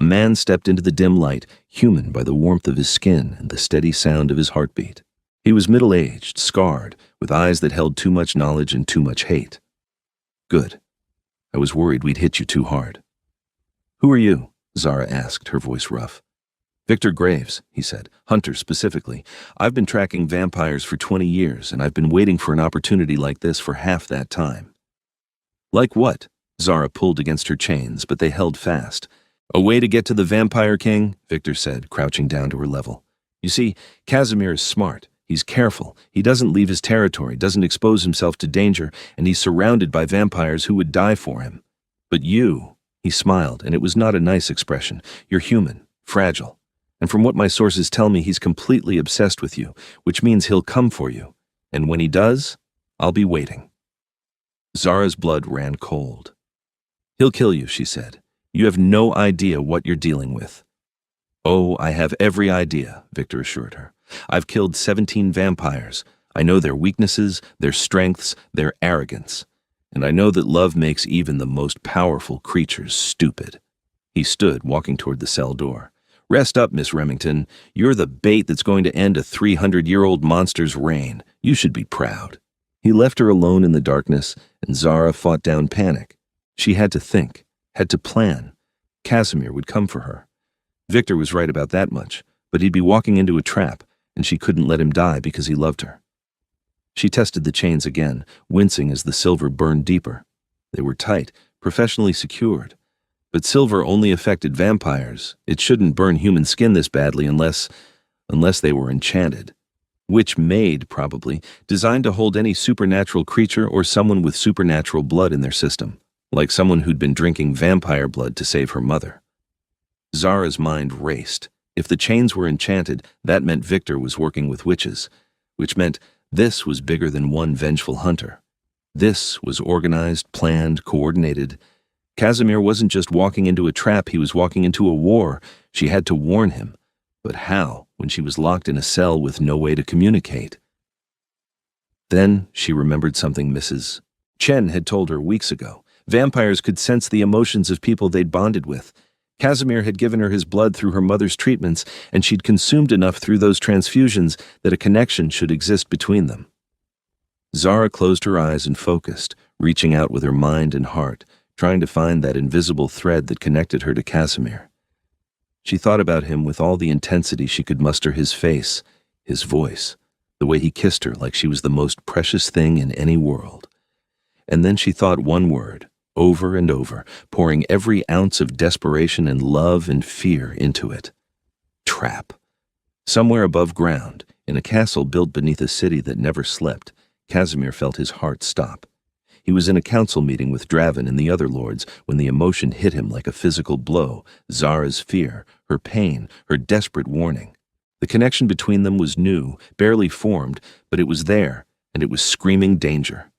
A man stepped into the dim light, human by the warmth of his skin and the steady sound of his heartbeat. He was middle-aged, scarred, with eyes that held too much knowledge and too much hate. Good. I was worried we'd hit you too hard. Who are you? Zara asked, her voice rough. Victor Graves, he said, hunter specifically. I've been tracking vampires for 20 years, and I've been waiting for an opportunity like this for half that time. Like what? Zara pulled against her chains, but they held fast. A way to get to the Vampire King, Victor said, crouching down to her level. You see, Casimir is smart. He's careful. He doesn't leave his territory, doesn't expose himself to danger, and he's surrounded by vampires who would die for him. But you, he smiled, and it was not a nice expression. You're human, fragile. And from what my sources tell me, he's completely obsessed with you, which means he'll come for you. And when he does, I'll be waiting. Zara's blood ran cold. He'll kill you, she said. You have no idea what you're dealing with. Oh, I have every idea, Victor assured her. I've killed 17 vampires. I know their weaknesses, their strengths, their arrogance. And I know that love makes even the most powerful creatures stupid. He stood, walking toward the cell door. Rest up, Miss Remington. You're the bait that's going to end a 300-year-old monster's reign. You should be proud. He left her alone in the darkness, and Zara fought down panic. She had to think, had to plan. Casimir would come for her. Victor was right about that much, but he'd be walking into a trap, and she couldn't let him die because he loved her. She tested the chains again, wincing as the silver burned deeper. They were tight, professionally secured. But silver only affected vampires. It shouldn't burn human skin this badly unless they were enchanted. Witch Maid, probably, designed to hold any supernatural creature or someone with supernatural blood in their system, like someone who'd been drinking vampire blood to save her mother. Zara's mind raced. If the chains were enchanted, that meant Victor was working with witches, which meant this was bigger than one vengeful hunter. This was organized, planned, coordinated. Casimir wasn't just walking into a trap, he was walking into a war. She had to warn him. But how, when she was locked in a cell with no way to communicate? Then she remembered something Mrs. Chen had told her weeks ago. Vampires could sense the emotions of people they'd bonded with. Casimir had given her his blood through her mother's treatments, and she'd consumed enough through those transfusions that a connection should exist between them. Zara closed her eyes and focused, reaching out with her mind and heart, trying to find that invisible thread that connected her to Casimir. She thought about him with all the intensity she could muster: his face, his voice, the way he kissed her like she was the most precious thing in any world. And then she thought one word, over and over, pouring every ounce of desperation and love and fear into it. Trap. Somewhere above ground, in a castle built beneath a city that never slept, Casimir felt his heart stop. He was in a council meeting with Draven and the other lords when the emotion hit him like a physical blow, Zara's fear, her pain, her desperate warning. The connection between them was new, barely formed, but it was there, and it was screaming danger.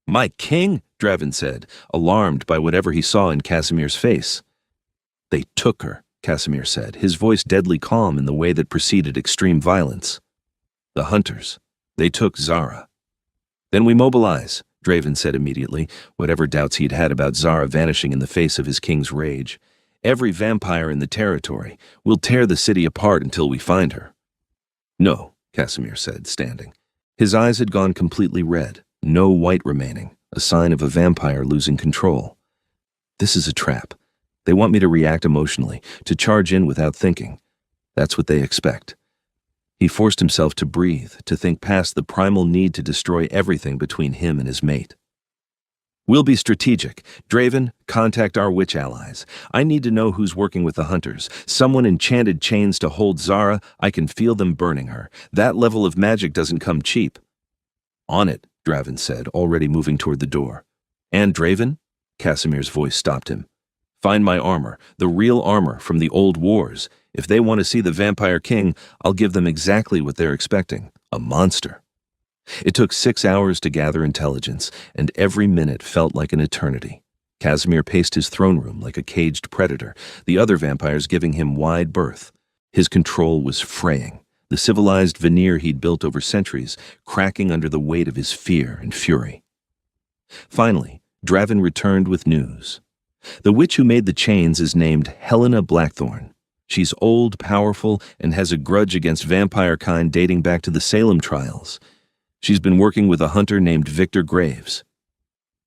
"My king," Draven said, alarmed by whatever he saw in Casimir's face. "They took her," Casimir said, his voice deadly calm in the way that preceded extreme violence. "The hunters. They took Zara." "Then we mobilize," Draven said immediately, whatever doubts he'd had about Zara vanishing in the face of his king's rage. "Every vampire in the territory. We'll tear the city apart until we find her." "No," Casimir said, standing. His eyes had gone completely red, no white remaining, a sign of a vampire losing control. "This is a trap. They want me to react emotionally, to charge in without thinking. That's what they expect." He forced himself to breathe, to think past the primal need to destroy everything between him and his mate. "We'll be strategic. Draven, contact our witch allies. I need to know who's working with the hunters. Someone enchanted chains to hold Zara. I can feel them burning her. That level of magic doesn't come cheap." "On it," Draven said, already moving toward the door. "And Draven?" Casimir's voice stopped him. "Find my armor, the real armor from the old wars. If they want to see the Vampire King, I'll give them exactly what they're expecting, a monster." It took 6 hours to gather intelligence, and every minute felt like an eternity. Casimir paced his throne room like a caged predator, the other vampires giving him wide berth. His control was fraying, the civilized veneer he'd built over centuries cracking under the weight of his fear and fury. Finally, Draven returned with news. The witch who made the chains is named Helena Blackthorn. She's old, powerful, and has a grudge against vampire kind dating back to the Salem trials. She's been working with a hunter named Victor Graves.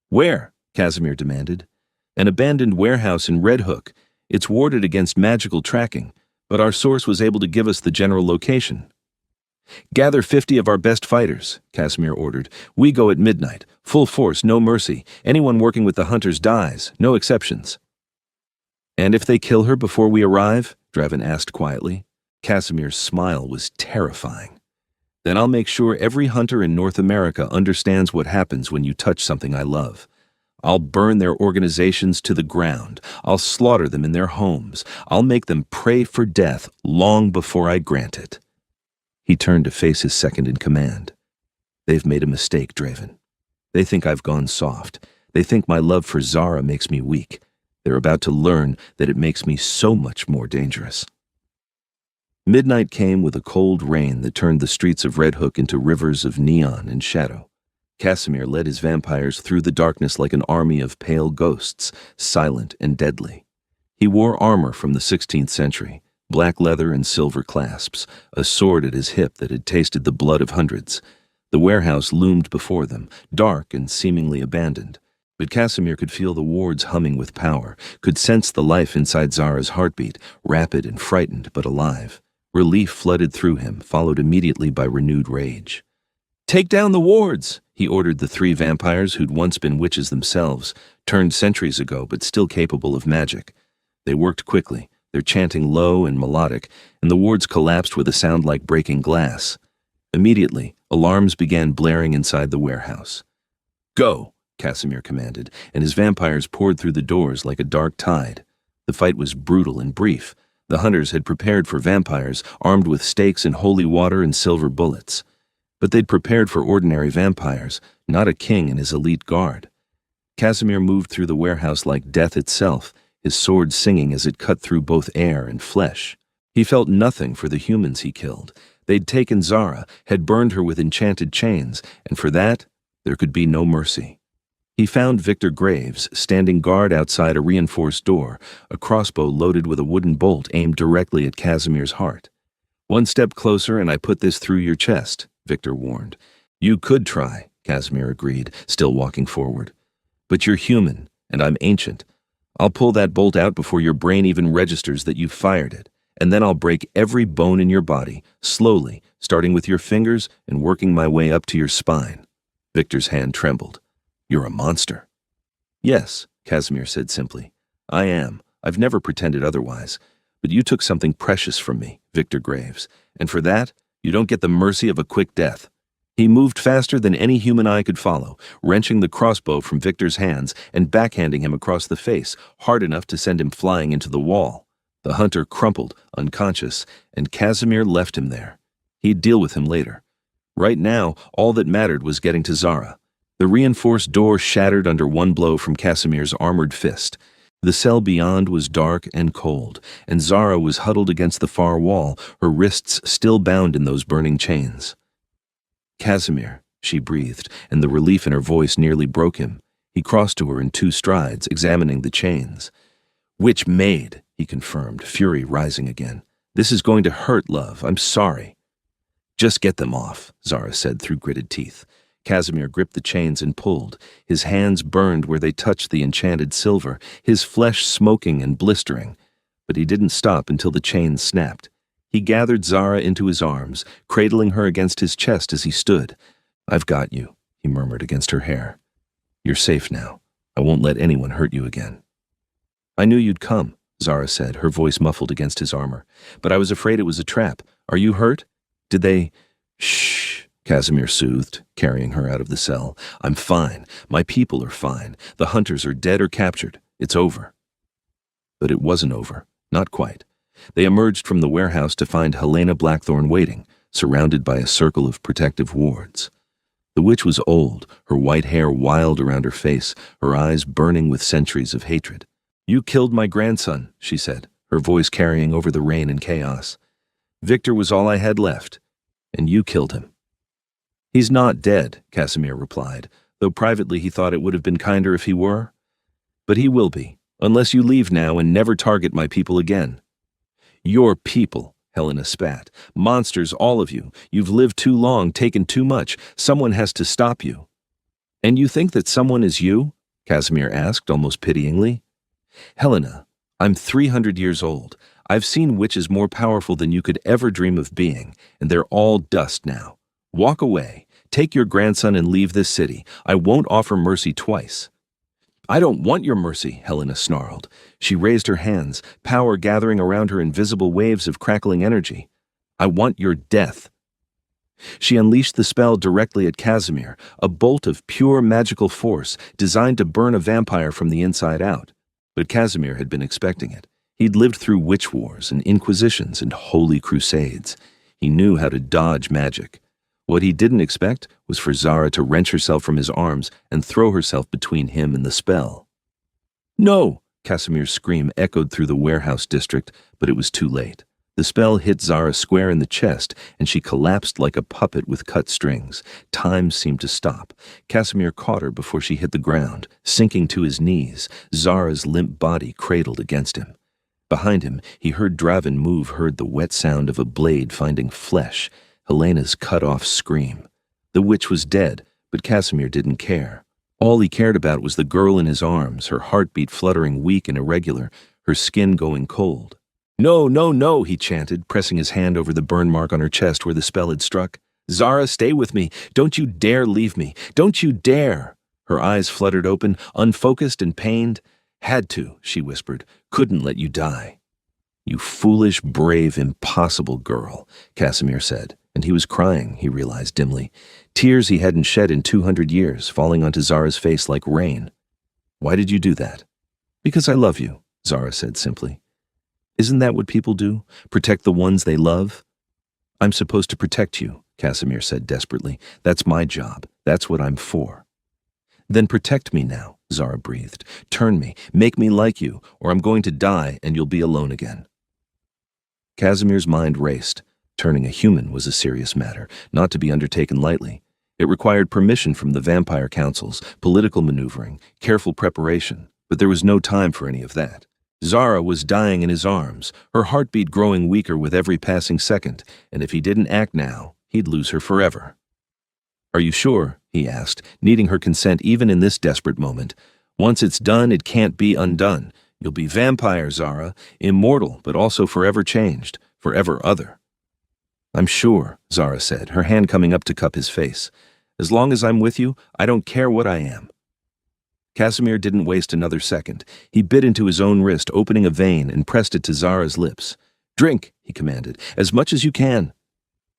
"Where?" Casimir demanded. "An abandoned warehouse in Red Hook. It's warded against magical tracking, but our source was able to give us the general location." "Gather 50 of our best fighters," Casimir ordered. "We go at midnight. Full force, no mercy. Anyone working with the hunters dies, no exceptions." "And if they kill her before we arrive?" Draven asked quietly. Casimir's smile was terrifying. "Then I'll make sure every hunter in North America understands what happens when you touch something I love. I'll burn their organizations to the ground. I'll slaughter them in their homes. I'll make them pray for death long before I grant it." He turned to face his second in command. "They've made a mistake, Draven. They think I've gone soft. They think my love for Zara makes me weak. They're about to learn that it makes me so much more dangerous." Midnight came with a cold rain that turned the streets of Red Hook into rivers of neon and shadow. Casimir led his vampires through the darkness like an army of pale ghosts, silent and deadly. He wore armor from the 16th century, black leather and silver clasps, a sword at his hip that had tasted the blood of hundreds. The warehouse loomed before them, dark and seemingly abandoned. But Casimir could feel the wards humming with power, could sense the life inside Zara's heartbeat, rapid and frightened but alive. Relief flooded through him, followed immediately by renewed rage. "Take down the wards," he ordered the 3 vampires who'd once been witches themselves, turned centuries ago but still capable of magic. They worked quickly, their chanting low and melodic, and the wards collapsed with a sound like breaking glass. Immediately, alarms began blaring inside the warehouse. "Go!" Casimir commanded, and his vampires poured through the doors like a dark tide. The fight was brutal and brief. The hunters had prepared for vampires, armed with stakes and holy water and silver bullets. But they'd prepared for ordinary vampires, not a king and his elite guard. Casimir moved through the warehouse like death itself, his sword singing as it cut through both air and flesh. He felt nothing for the humans he killed. They'd taken Zara, had burned her with enchanted chains, and for that, there could be no mercy. He found Victor Graves standing guard outside a reinforced door, a crossbow loaded with a wooden bolt aimed directly at Casimir's heart. "One step closer and I put this through your chest," Victor warned. "You could try," Casimir agreed, still walking forward. "But you're human, and I'm ancient. I'll pull that bolt out before your brain even registers that you've fired it, and then I'll break every bone in your body, slowly, starting with your fingers and working my way up to your spine." Victor's hand trembled. You're a monster. Yes, Casimir said simply. I am. I've never pretended otherwise. But you took something precious from me, Victor Graves, and for that, you don't get the mercy of a quick death. He moved faster than any human eye could follow, wrenching the crossbow from Victor's hands and backhanding him across the face, hard enough to send him flying into the wall. The hunter crumpled, unconscious, and Casimir left him there. He'd deal with him later. Right now, all that mattered was getting to Zara. The reinforced door shattered under one blow from Casimir's armored fist. The cell beyond was dark and cold, and Zara was huddled against the far wall, her wrists still bound in those burning chains. Casimir, she breathed, and the relief in her voice nearly broke him. He crossed to her in 2 strides, examining the chains. Which Maid, he confirmed, fury rising again. This is going to hurt, love. I'm sorry. Just get them off, Zara said through gritted teeth. Casimir gripped the chains and pulled. His hands burned where they touched the enchanted silver, his flesh smoking and blistering. But he didn't stop until the chains snapped. He gathered Zara into his arms, cradling her against his chest as he stood. I've got you, he murmured against her hair. You're safe now. I won't let anyone hurt you again. I knew you'd come, Zara said, her voice muffled against his armor. But I was afraid it was a trap. Are you hurt? Did they... Shh, Casimir soothed, carrying her out of the cell. I'm fine. My people are fine. The hunters are dead or captured. It's over. But it wasn't over. Not quite. They emerged from the warehouse to find Helena Blackthorne waiting, surrounded by a circle of protective wards. The witch was old, her white hair wild around her face, her eyes burning with centuries of hatred. You killed my grandson, she said, her voice carrying over the rain and chaos. Victor was all I had left, and you killed him. He's not dead, Casimir replied, though privately he thought it would have been kinder if he were. But he will be, unless you leave now and never target my people again. Your people, Helena spat. Monsters, all of you. You've lived too long, taken too much. Someone has to stop you. And you think that someone is you? Casimir asked, almost pityingly. Helena, I'm 300 years old. I've seen witches more powerful than you could ever dream of being, and they're all dust now. Walk away. Take your grandson and leave this city. I won't offer mercy twice. I don't want your mercy, Helena snarled. She raised her hands, power gathering around her in visible waves of crackling energy. I want your death. She unleashed the spell directly at Casimir, a bolt of pure magical force designed to burn a vampire from the inside out. But Casimir had been expecting it. He'd lived through witch wars and inquisitions and holy crusades. He knew how to dodge magic. What he didn't expect was for Zara to wrench herself from his arms and throw herself between him and the spell. No! Casimir's scream echoed through the warehouse district, but it was too late. The spell hit Zara square in the chest, and she collapsed like a puppet with cut strings. Time seemed to stop. Casimir caught her before she hit the ground, sinking to his knees, Zara's limp body cradled against him. Behind him, he heard Draven heard the wet sound of a blade finding flesh, Helena's cut-off scream. The witch was dead, but Casimir didn't care. All he cared about was the girl in his arms, her heartbeat fluttering weak and irregular, her skin going cold. No, no, no, he chanted, pressing his hand over the burn mark on her chest where the spell had struck. Zara, stay with me. Don't you dare leave me. Don't you dare. Her eyes fluttered open, unfocused and pained. Had to, she whispered. Couldn't let you die. You foolish, brave, impossible girl, Casimir said. And he was crying, he realized dimly. Tears he hadn't shed in 200 years, falling onto Zara's face like rain. Why did you do that? Because I love you, Zara said simply. Isn't that what people do? Protect the ones they love? I'm supposed to protect you, Casimir said desperately. That's my job. That's what I'm for. Then protect me now, Zara breathed. Turn me, make me like you, or I'm going to die and you'll be alone again. Casimir's mind raced. Turning a human was a serious matter, not to be undertaken lightly. It required permission from the vampire councils, political maneuvering, careful preparation, but there was no time for any of that. Zara was dying in his arms, her heartbeat growing weaker with every passing second, and if he didn't act now, he'd lose her forever. Are you sure? He asked, needing her consent even in this desperate moment. Once it's done, it can't be undone. You'll be vampire, Zara, immortal, but also forever changed, forever other. I'm sure, Zara said, her hand coming up to cup his face. As long as I'm with you, I don't care what I am. Casimir didn't waste another second. He bit into his own wrist, opening a vein, and pressed it to Zara's lips. "Drink," he commanded, "as much as you can."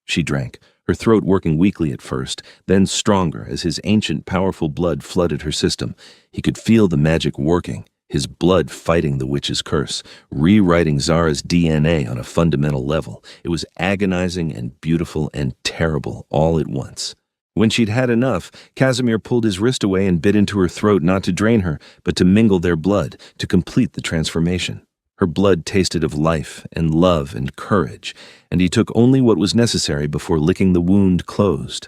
She drank, her throat working weakly at first, then stronger as his ancient, powerful blood flooded her system. He could feel the magic working, his blood fighting the witch's curse, rewriting Zara's DNA on a fundamental level. It was agonizing and beautiful and terrible all at once. When she'd had enough, Casimir pulled his wrist away and bit into her throat, not to drain her, but to mingle their blood, to complete the transformation. Her blood tasted of life and love and courage, and he took only what was necessary before licking the wound closed.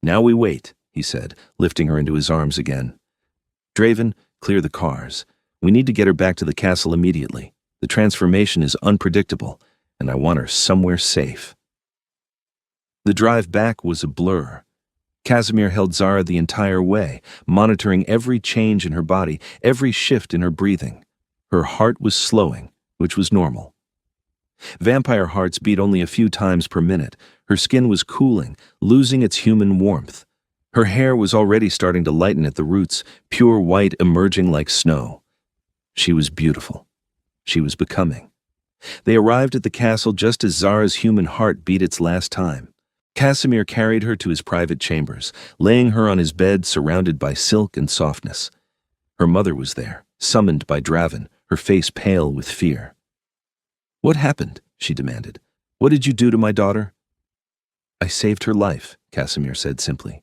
"Now we wait," he said, lifting her into his arms again. "Draven, clear the cars. We need to get her back to the castle immediately. The transformation is unpredictable, and I want her somewhere safe." The drive back was a blur. Casimir held Zara the entire way, monitoring every change in her body, every shift in her breathing. Her heart was slowing, which was normal. Vampire hearts beat only a few times per minute. Her skin was cooling, losing its human warmth. Her hair was already starting to lighten at the roots, pure white emerging like snow. She was beautiful. She was becoming. They arrived at the castle just as Zara's human heart beat its last time. Casimir carried her to his private chambers, laying her on his bed surrounded by silk and softness. Her mother was there, summoned by Draven, her face pale with fear. "What happened?" she demanded. "What did you do to my daughter?" "I saved her life," Casimir said simply.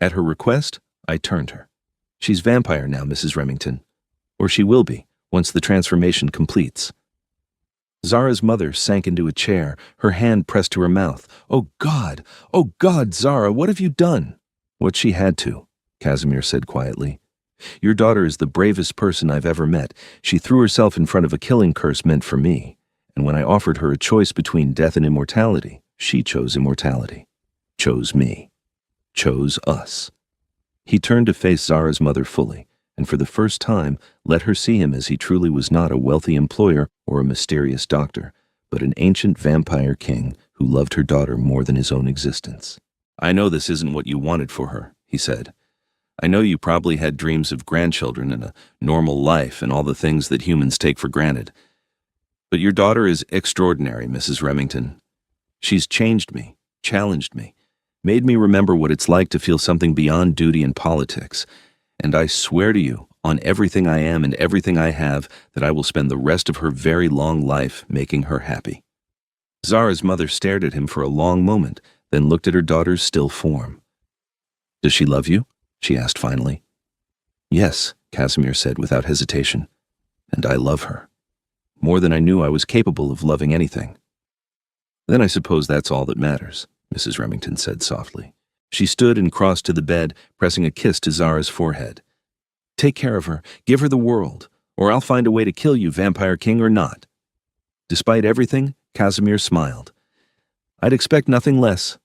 "At her request, I turned her. She's vampire now, Mrs. Remington. Or she will be, once the transformation completes." Zara's mother sank into a chair, her hand pressed to her mouth. Oh God, Zara, what have you done?" "What she had to," Casimir said quietly. "Your daughter is the bravest person I've ever met. She threw herself in front of a killing curse meant for me. And when I offered her a choice between death and immortality, she chose immortality. Chose me. Chose us." He turned to face Zara's mother fully, and for the first time let her see him as he truly was, not a wealthy employer or a mysterious doctor, but an ancient vampire king who loved her daughter more than his own existence. "I know this isn't what you wanted for her," he said. "I know you probably had dreams of grandchildren and a normal life and all the things that humans take for granted. But your daughter is extraordinary, Mrs. Remington. She's changed me, challenged me, made me remember what it's like to feel something beyond duty and politics. And I swear to you, on everything I am and everything I have, that I will spend the rest of her very long life making her happy." Zara's mother stared at him for a long moment, then looked at her daughter's still form. "Does she love you?" she asked finally. "Yes," Casimir said without hesitation. "And I love her. More than I knew I was capable of loving anything." "Then I suppose that's all that matters," Mrs. Remington said softly. She stood and crossed to the bed, pressing a kiss to Zara's forehead. "Take care of her, give her the world, or I'll find a way to kill you, Vampire King or not." Despite everything, Casimir smiled. "I'd expect nothing less."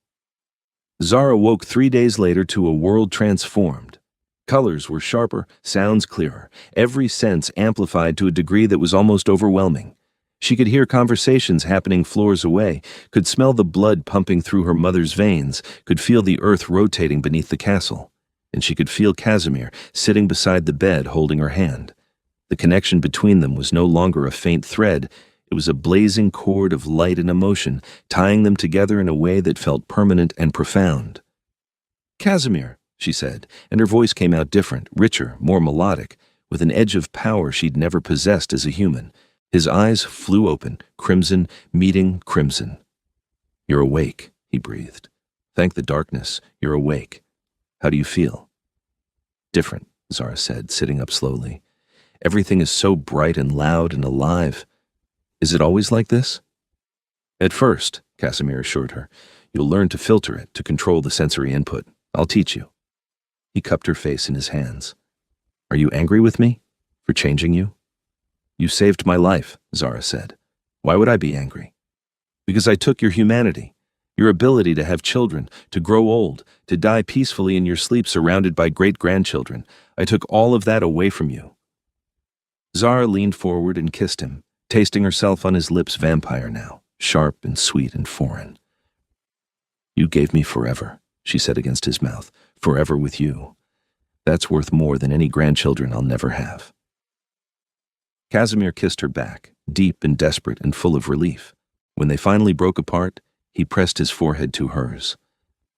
Zara woke 3 days later to a world transformed. Colors were sharper, sounds clearer, every sense amplified to a degree that was almost overwhelming. She could hear conversations happening floors away, could smell the blood pumping through her mother's veins, could feel the earth rotating beneath the castle, and she could feel Casimir sitting beside the bed holding her hand. The connection between them was no longer a faint thread. It was a blazing cord of light and emotion, tying them together in a way that felt permanent and profound. "Casimir," she said, and her voice came out different, richer, more melodic, with an edge of power she'd never possessed as a human. His eyes flew open, crimson, meeting crimson. "You're awake," he breathed. "Thank the darkness, you're awake. How do you feel?" "Different," Zara said, sitting up slowly. "Everything is so bright and loud and alive. Is it always like this?" "At first," Casimir assured her. "You'll learn to filter it, to control the sensory input. I'll teach you." He cupped her face in his hands. "Are you angry with me? For changing you?" "You saved my life," Zara said. "Why would I be angry?" "Because I took your humanity, your ability to have children, to grow old, to die peacefully in your sleep surrounded by great-grandchildren. I took all of that away from you." Zara leaned forward and kissed him, tasting herself on his lips, vampire now, sharp and sweet and foreign. "You gave me forever," she said against his mouth. "Forever with you. That's worth more than any grandchildren I'll never have." Casimir kissed her back, deep and desperate and full of relief. When they finally broke apart, he pressed his forehead to hers.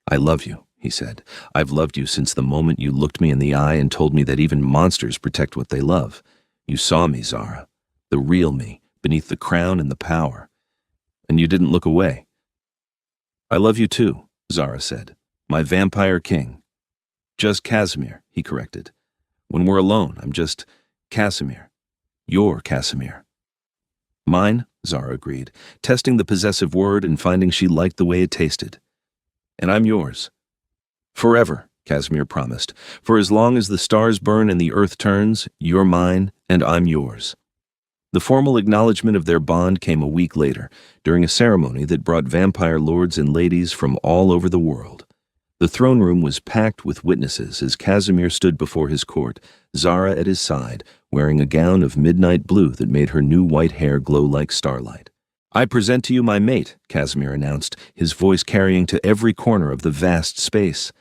"I love you," he said. "I've loved you since the moment you looked me in the eye and told me that even monsters protect what they love. You saw me, Zara, the real me, beneath the crown and the power. And you didn't look away." "I love you too," Zara said. "My vampire king." "Just Casimir," he corrected. "When we're alone, I'm just Casimir. Your Casimir." "Mine," Zara agreed, testing the possessive word and finding she liked the way it tasted. "And I'm yours." "Forever," Casimir promised. "For as long as the stars burn and the earth turns, you're mine and I'm yours." The formal acknowledgement of their bond came a week later, during a ceremony that brought vampire lords and ladies from all over the world. The throne room was packed with witnesses as Casimir stood before his court, Zara at his side, wearing a gown of midnight blue that made her new white hair glow like starlight. "I present to you my mate," Casimir announced, his voice carrying to every corner of the vast space.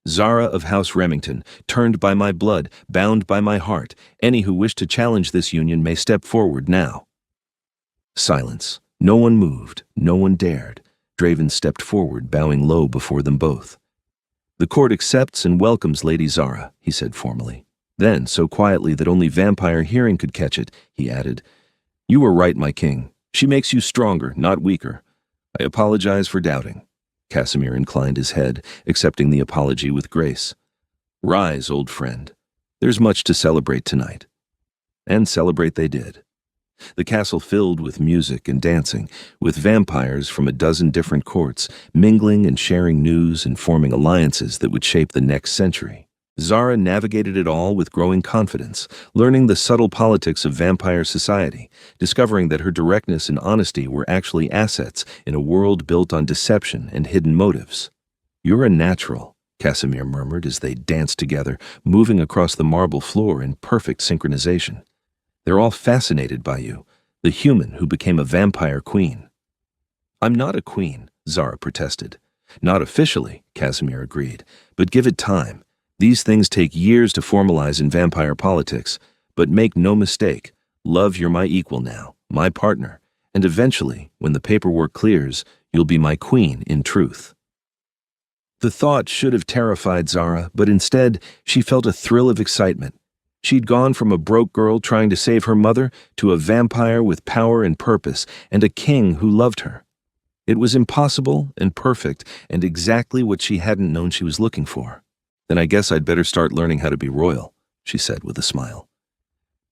"Zara of House Remington, turned by my blood, bound by my heart. Any who wish to challenge this union may step forward now." Silence. No one moved. No one dared. Draven stepped forward, bowing low before them both. "The court accepts and welcomes Lady Zara," he said formally. Then, so quietly that only vampire hearing could catch it, he added, "You were right, my king. She makes you stronger, not weaker. I apologize for doubting." Casimir inclined his head, accepting the apology with grace. "Rise, old friend. There's much to celebrate tonight." And celebrate they did. The castle filled with music and dancing, with vampires from a dozen different courts, mingling and sharing news and forming alliances that would shape the next century. Zara navigated it all with growing confidence, learning the subtle politics of vampire society, discovering that her directness and honesty were actually assets in a world built on deception and hidden motives. "You're a natural," Casimir murmured as they danced together, moving across the marble floor in perfect synchronization. "They're all fascinated by you, the human who became a vampire queen." "I'm not a queen," Zara protested. "Not officially," Casimir agreed, "but give it time. These things take years to formalize in vampire politics, but make no mistake, love, you're my equal now, my partner, and eventually, when the paperwork clears, you'll be my queen in truth." The thought should have terrified Zara, but instead, she felt a thrill of excitement. She'd gone from a broke girl trying to save her mother to a vampire with power and purpose, and a king who loved her. It was impossible and perfect, and exactly what she hadn't known she was looking for. "Then I guess I'd better start learning how to be royal," she said with a smile.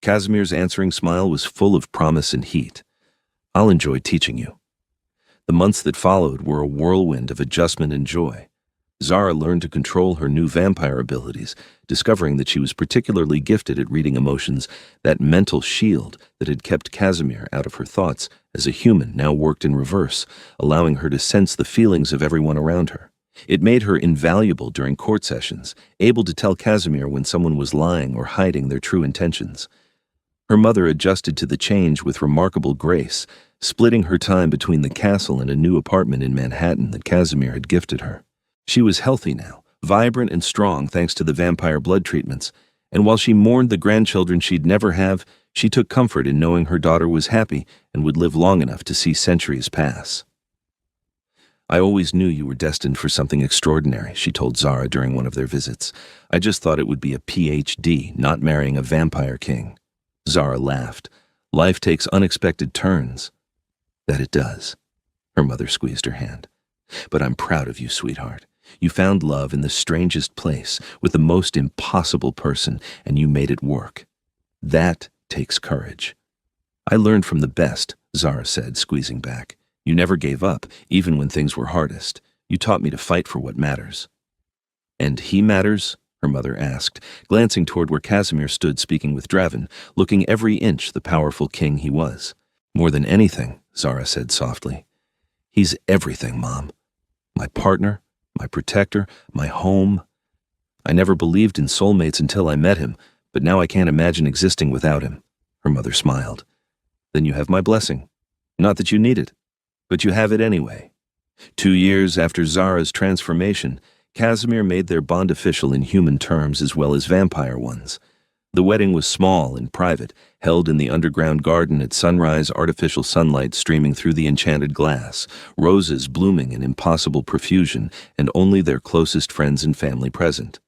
Casimir's answering smile was full of promise and heat. "I'll enjoy teaching you." The months that followed were a whirlwind of adjustment and joy. Zara learned to control her new vampire abilities, discovering that she was particularly gifted at reading emotions, that mental shield that had kept Casimir out of her thoughts as a human now worked in reverse, allowing her to sense the feelings of everyone around her. It made her invaluable during court sessions, able to tell Casimir when someone was lying or hiding their true intentions. Her mother adjusted to the change with remarkable grace, splitting her time between the castle and a new apartment in Manhattan that Casimir had gifted her. She was healthy now, vibrant and strong thanks to the vampire blood treatments, and while she mourned the grandchildren she'd never have, she took comfort in knowing her daughter was happy and would live long enough to see centuries pass. "I always knew you were destined for something extraordinary," she told Zara during one of their visits. "I just thought it would be a PhD, not marrying a vampire king." Zara laughed. "Life takes unexpected turns." "That it does." Her mother squeezed her hand. "But I'm proud of you, sweetheart. You found love in the strangest place, with the most impossible person, and you made it work. That takes courage." "I learned from the best," Zara said, squeezing back. "You never gave up, even when things were hardest. You taught me to fight for what matters." "And he matters?" her mother asked, glancing toward where Casimir stood speaking with Draven, looking every inch the powerful king he was. "More than anything," Zara said softly. "He's everything, Mom. My partner, my protector, my home. I never believed in soulmates until I met him, but now I can't imagine existing without him." Her mother smiled. "Then you have my blessing. Not that you need it, but you have it anyway." 2 years after Zara's transformation, Casimir made their bond official in human terms as well as vampire ones. The wedding was small and private, held in the underground garden at sunrise, artificial sunlight streaming through the enchanted glass, roses blooming in impossible profusion, and only their closest friends and family present.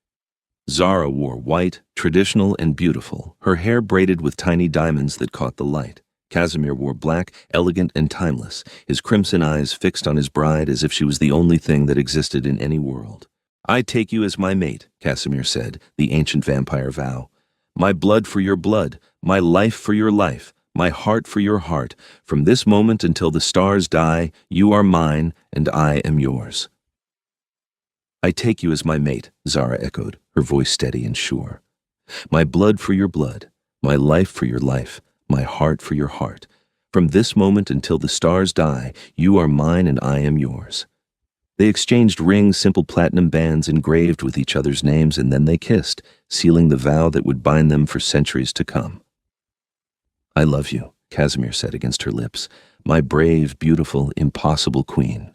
Zara wore white, traditional and beautiful, her hair braided with tiny diamonds that caught the light. Casimir wore black, elegant and timeless, his crimson eyes fixed on his bride as if she was the only thing that existed in any world. "I take you as my mate," Casimir said, the ancient vampire vow. "My blood for your blood, my life for your life, my heart for your heart. From this moment until the stars die, you are mine and I am yours." "I take you as my mate," Zara echoed, her voice steady and sure. "My blood for your blood, my life for your life, my heart for your heart. From this moment until the stars die, you are mine and I am yours." They exchanged rings, simple platinum bands engraved with each other's names, and then they kissed, sealing the vow that would bind them for centuries to come. "I love you," Casimir said against her lips, "my brave, beautiful, impossible queen."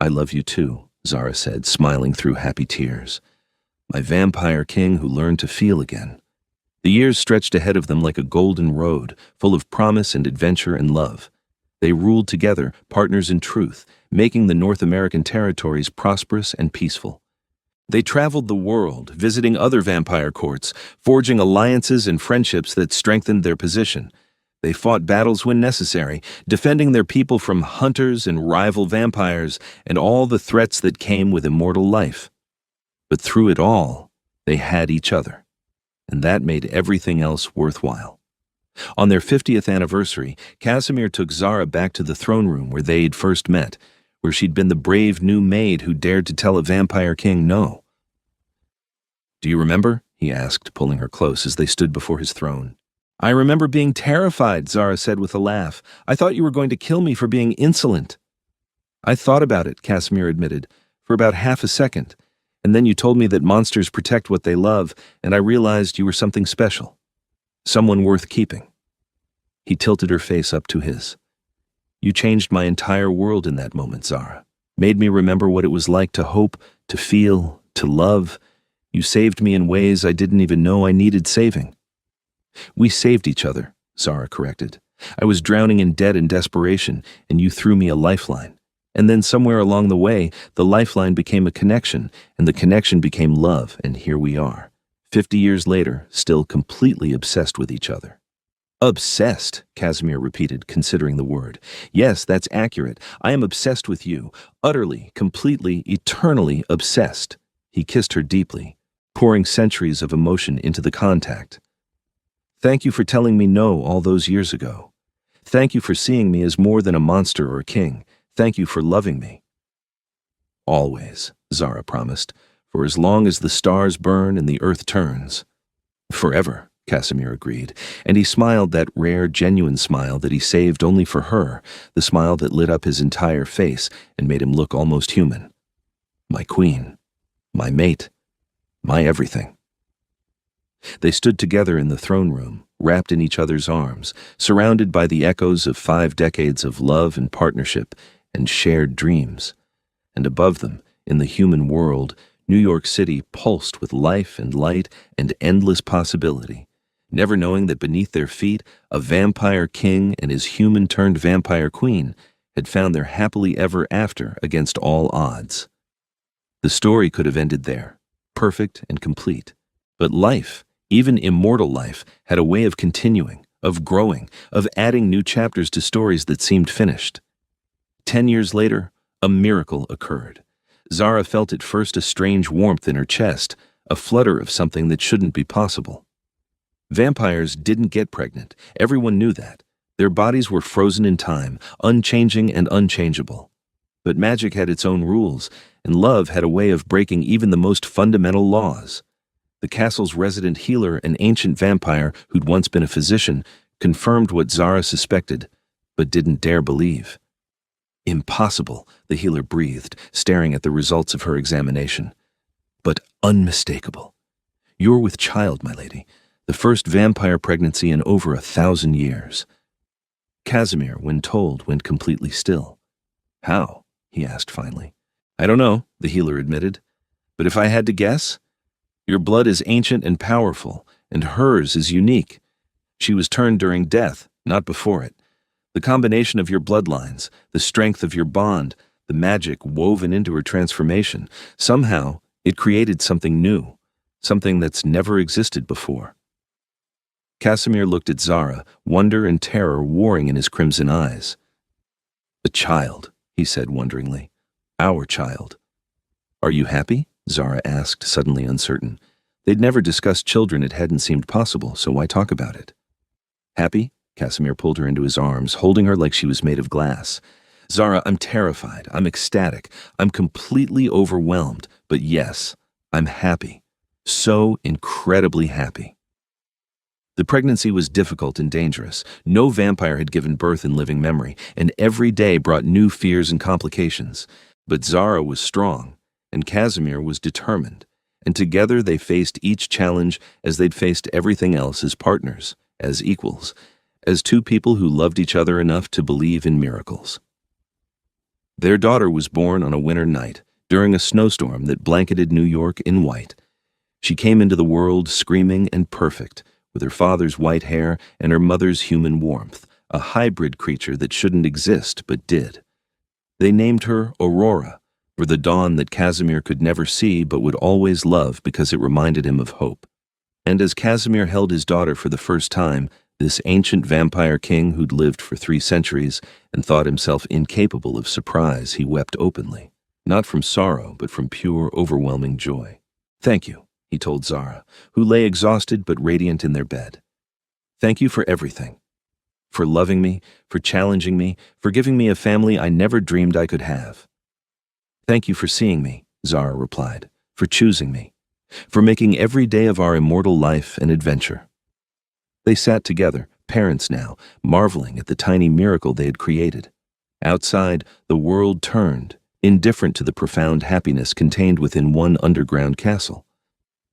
"I love you too," Zara said, smiling through happy tears. "My vampire king who learned to feel again." The years stretched ahead of them like a golden road, full of promise and adventure and love. They ruled together, partners in truth, making the North American territories prosperous and peaceful. They traveled the world, visiting other vampire courts, forging alliances and friendships that strengthened their position. They fought battles when necessary, defending their people from hunters and rival vampires and all the threats that came with immortal life. But through it all, they had each other, and that made everything else worthwhile. On their 50th anniversary, Casimir took Zara back to the throne room where they'd first met, where she'd been the brave new maid who dared to tell a vampire king no. "Do you remember?" he asked, pulling her close as they stood before his throne. "I remember being terrified," Zara said with a laugh. "I thought you were going to kill me for being insolent." "I thought about it," Casimir admitted, "for about half a second, and then you told me that monsters protect what they love, and I realized you were something special. Someone worth keeping." He tilted her face up to his. "You changed my entire world in that moment, Zara. Made me remember what it was like to hope, to feel, to love. You saved me in ways I didn't even know I needed saving." "We saved each other," Zara corrected. "I was drowning in debt and desperation, and you threw me a lifeline. And then somewhere along the way, the lifeline became a connection, and the connection became love, and here we are. 50 years later, still completely obsessed with each other." "Obsessed," Casimir repeated, considering the word. "Yes, that's accurate. I am obsessed with you. Utterly, completely, eternally obsessed." He kissed her deeply, pouring centuries of emotion into the contact. "Thank you for telling me no all those years ago. Thank you for seeing me as more than a monster or a king. Thank you for loving me." "Always," Zara promised, "for as long as the stars burn and the earth turns." "Forever," Casimir agreed, and he smiled that rare, genuine smile that he saved only for her, the smile that lit up his entire face and made him look almost human. "My queen, my mate, my everything." They stood together in the throne room, wrapped in each other's arms, surrounded by the echoes of 5 decades of love and partnership and shared dreams. And above them, in the human world, New York City pulsed with life and light and endless possibility, never knowing that beneath their feet, a vampire king and his human-turned-vampire queen had found their happily ever after against all odds. The story could have ended there, perfect and complete. But life, even immortal life, had a way of continuing, of growing, of adding new chapters to stories that seemed finished. 10 years later, a miracle occurred. Zara felt at first a strange warmth in her chest, a flutter of something that shouldn't be possible. Vampires didn't get pregnant. Everyone knew that. Their bodies were frozen in time, unchanging and unchangeable. But magic had its own rules, and love had a way of breaking even the most fundamental laws. The castle's resident healer, an ancient vampire who'd once been a physician, confirmed what Zara suspected, but didn't dare believe. "Impossible," the healer breathed, staring at the results of her examination. "But unmistakable. You're with child, my lady. The first vampire pregnancy in over 1,000 years." Casimir, when told, went completely still. "How?" he asked finally. "I don't know," the healer admitted. But if I had to guess, your blood is ancient and powerful, and hers is unique. She was turned during death, not before it. The combination of your bloodlines, the strength of your bond, the magic woven into her transformation, somehow it created something new, something that's never existed before. Casimir looked at Zara, wonder and terror warring in his crimson eyes. "A child," he said wonderingly. "Our child." "Are you happy?" Zara asked, suddenly uncertain. They'd never discussed children. It hadn't seemed possible, so why talk about it? "Happy?" Casimir pulled her into his arms, holding her like she was made of glass. "Zara, I'm terrified. I'm ecstatic. I'm completely overwhelmed. But yes, I'm happy. So incredibly happy." The pregnancy was difficult and dangerous. No vampire had given birth in living memory, and every day brought new fears and complications. But Zara was strong, and Casimir was determined, and together they faced each challenge as they'd faced everything else as partners, as equals, as two people who loved each other enough to believe in miracles. Their daughter was born on a winter night, during a snowstorm that blanketed New York in white. She came into the world screaming and perfect, with her father's white hair and her mother's human warmth, a hybrid creature that shouldn't exist but did. They named her Aurora, for the dawn that Casimir could never see but would always love because it reminded him of hope. And as Casimir held his daughter for the first time, this ancient vampire king who'd lived for 3 centuries and thought himself incapable of surprise, he wept openly, not from sorrow but from pure, overwhelming joy. "Thank you," he told Zara, who lay exhausted but radiant in their bed. "Thank you for everything. For loving me, for challenging me, for giving me a family I never dreamed I could have." "Thank you for seeing me," Zara replied, "for choosing me, for making every day of our immortal life an adventure." They sat together, parents now, marveling at the tiny miracle they had created. Outside, the world turned, indifferent to the profound happiness contained within one underground castle.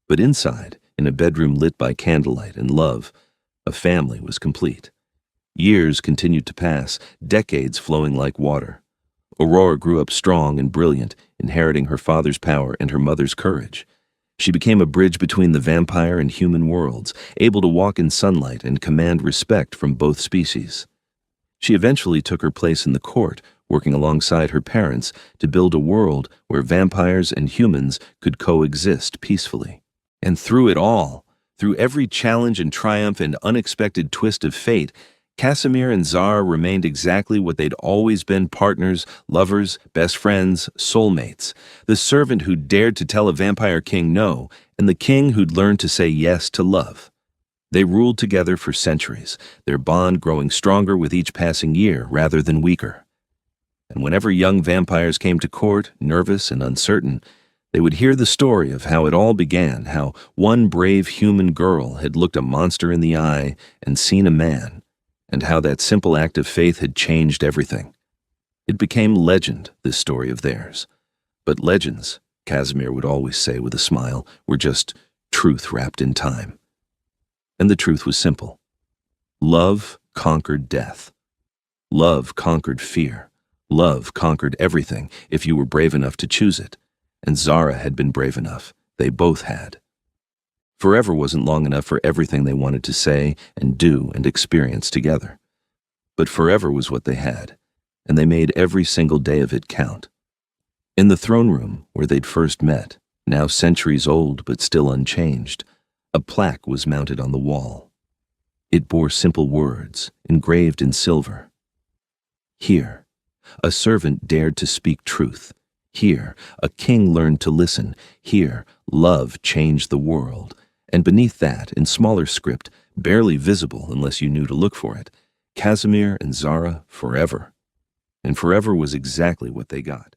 But inside, in a bedroom lit by candlelight and love, a family was complete. Years continued to pass, decades flowing like water. Aurora grew up strong and brilliant, inheriting her father's power and her mother's courage. She became a bridge between the vampire and human worlds, able to walk in sunlight and command respect from both species. She eventually took her place in the court, working alongside her parents to build a world where vampires and humans could coexist peacefully. And through it all, through every challenge and triumph and unexpected twist of fate, Casimir and Zara remained exactly what they'd always been: partners, lovers, best friends, soulmates. The servant who dared to tell a vampire king no, and the king who'd learned to say yes to love. They ruled together for centuries, their bond growing stronger with each passing year rather than weaker. And whenever young vampires came to court, nervous and uncertain, they would hear the story of how it all began, how one brave human girl had looked a monster in the eye and seen a man, and how that simple act of faith had changed everything. It became legend, this story of theirs. But legends, Casimir would always say with a smile, were just truth wrapped in time. And the truth was simple. Love conquered death. Love conquered fear. Love conquered everything if you were brave enough to choose it. And Zara had been brave enough. They both had. Forever wasn't long enough for everything they wanted to say and do and experience together. But forever was what they had, and they made every single day of it count. In the throne room where they'd first met, now centuries old but still unchanged, a plaque was mounted on the wall. It bore simple words, engraved in silver. Here, a servant dared to speak truth. Here, a king learned to listen. Here, love changed the world. And beneath that, in smaller script, barely visible unless you knew to look for it, Casimir and Zara forever. And forever was exactly what they got.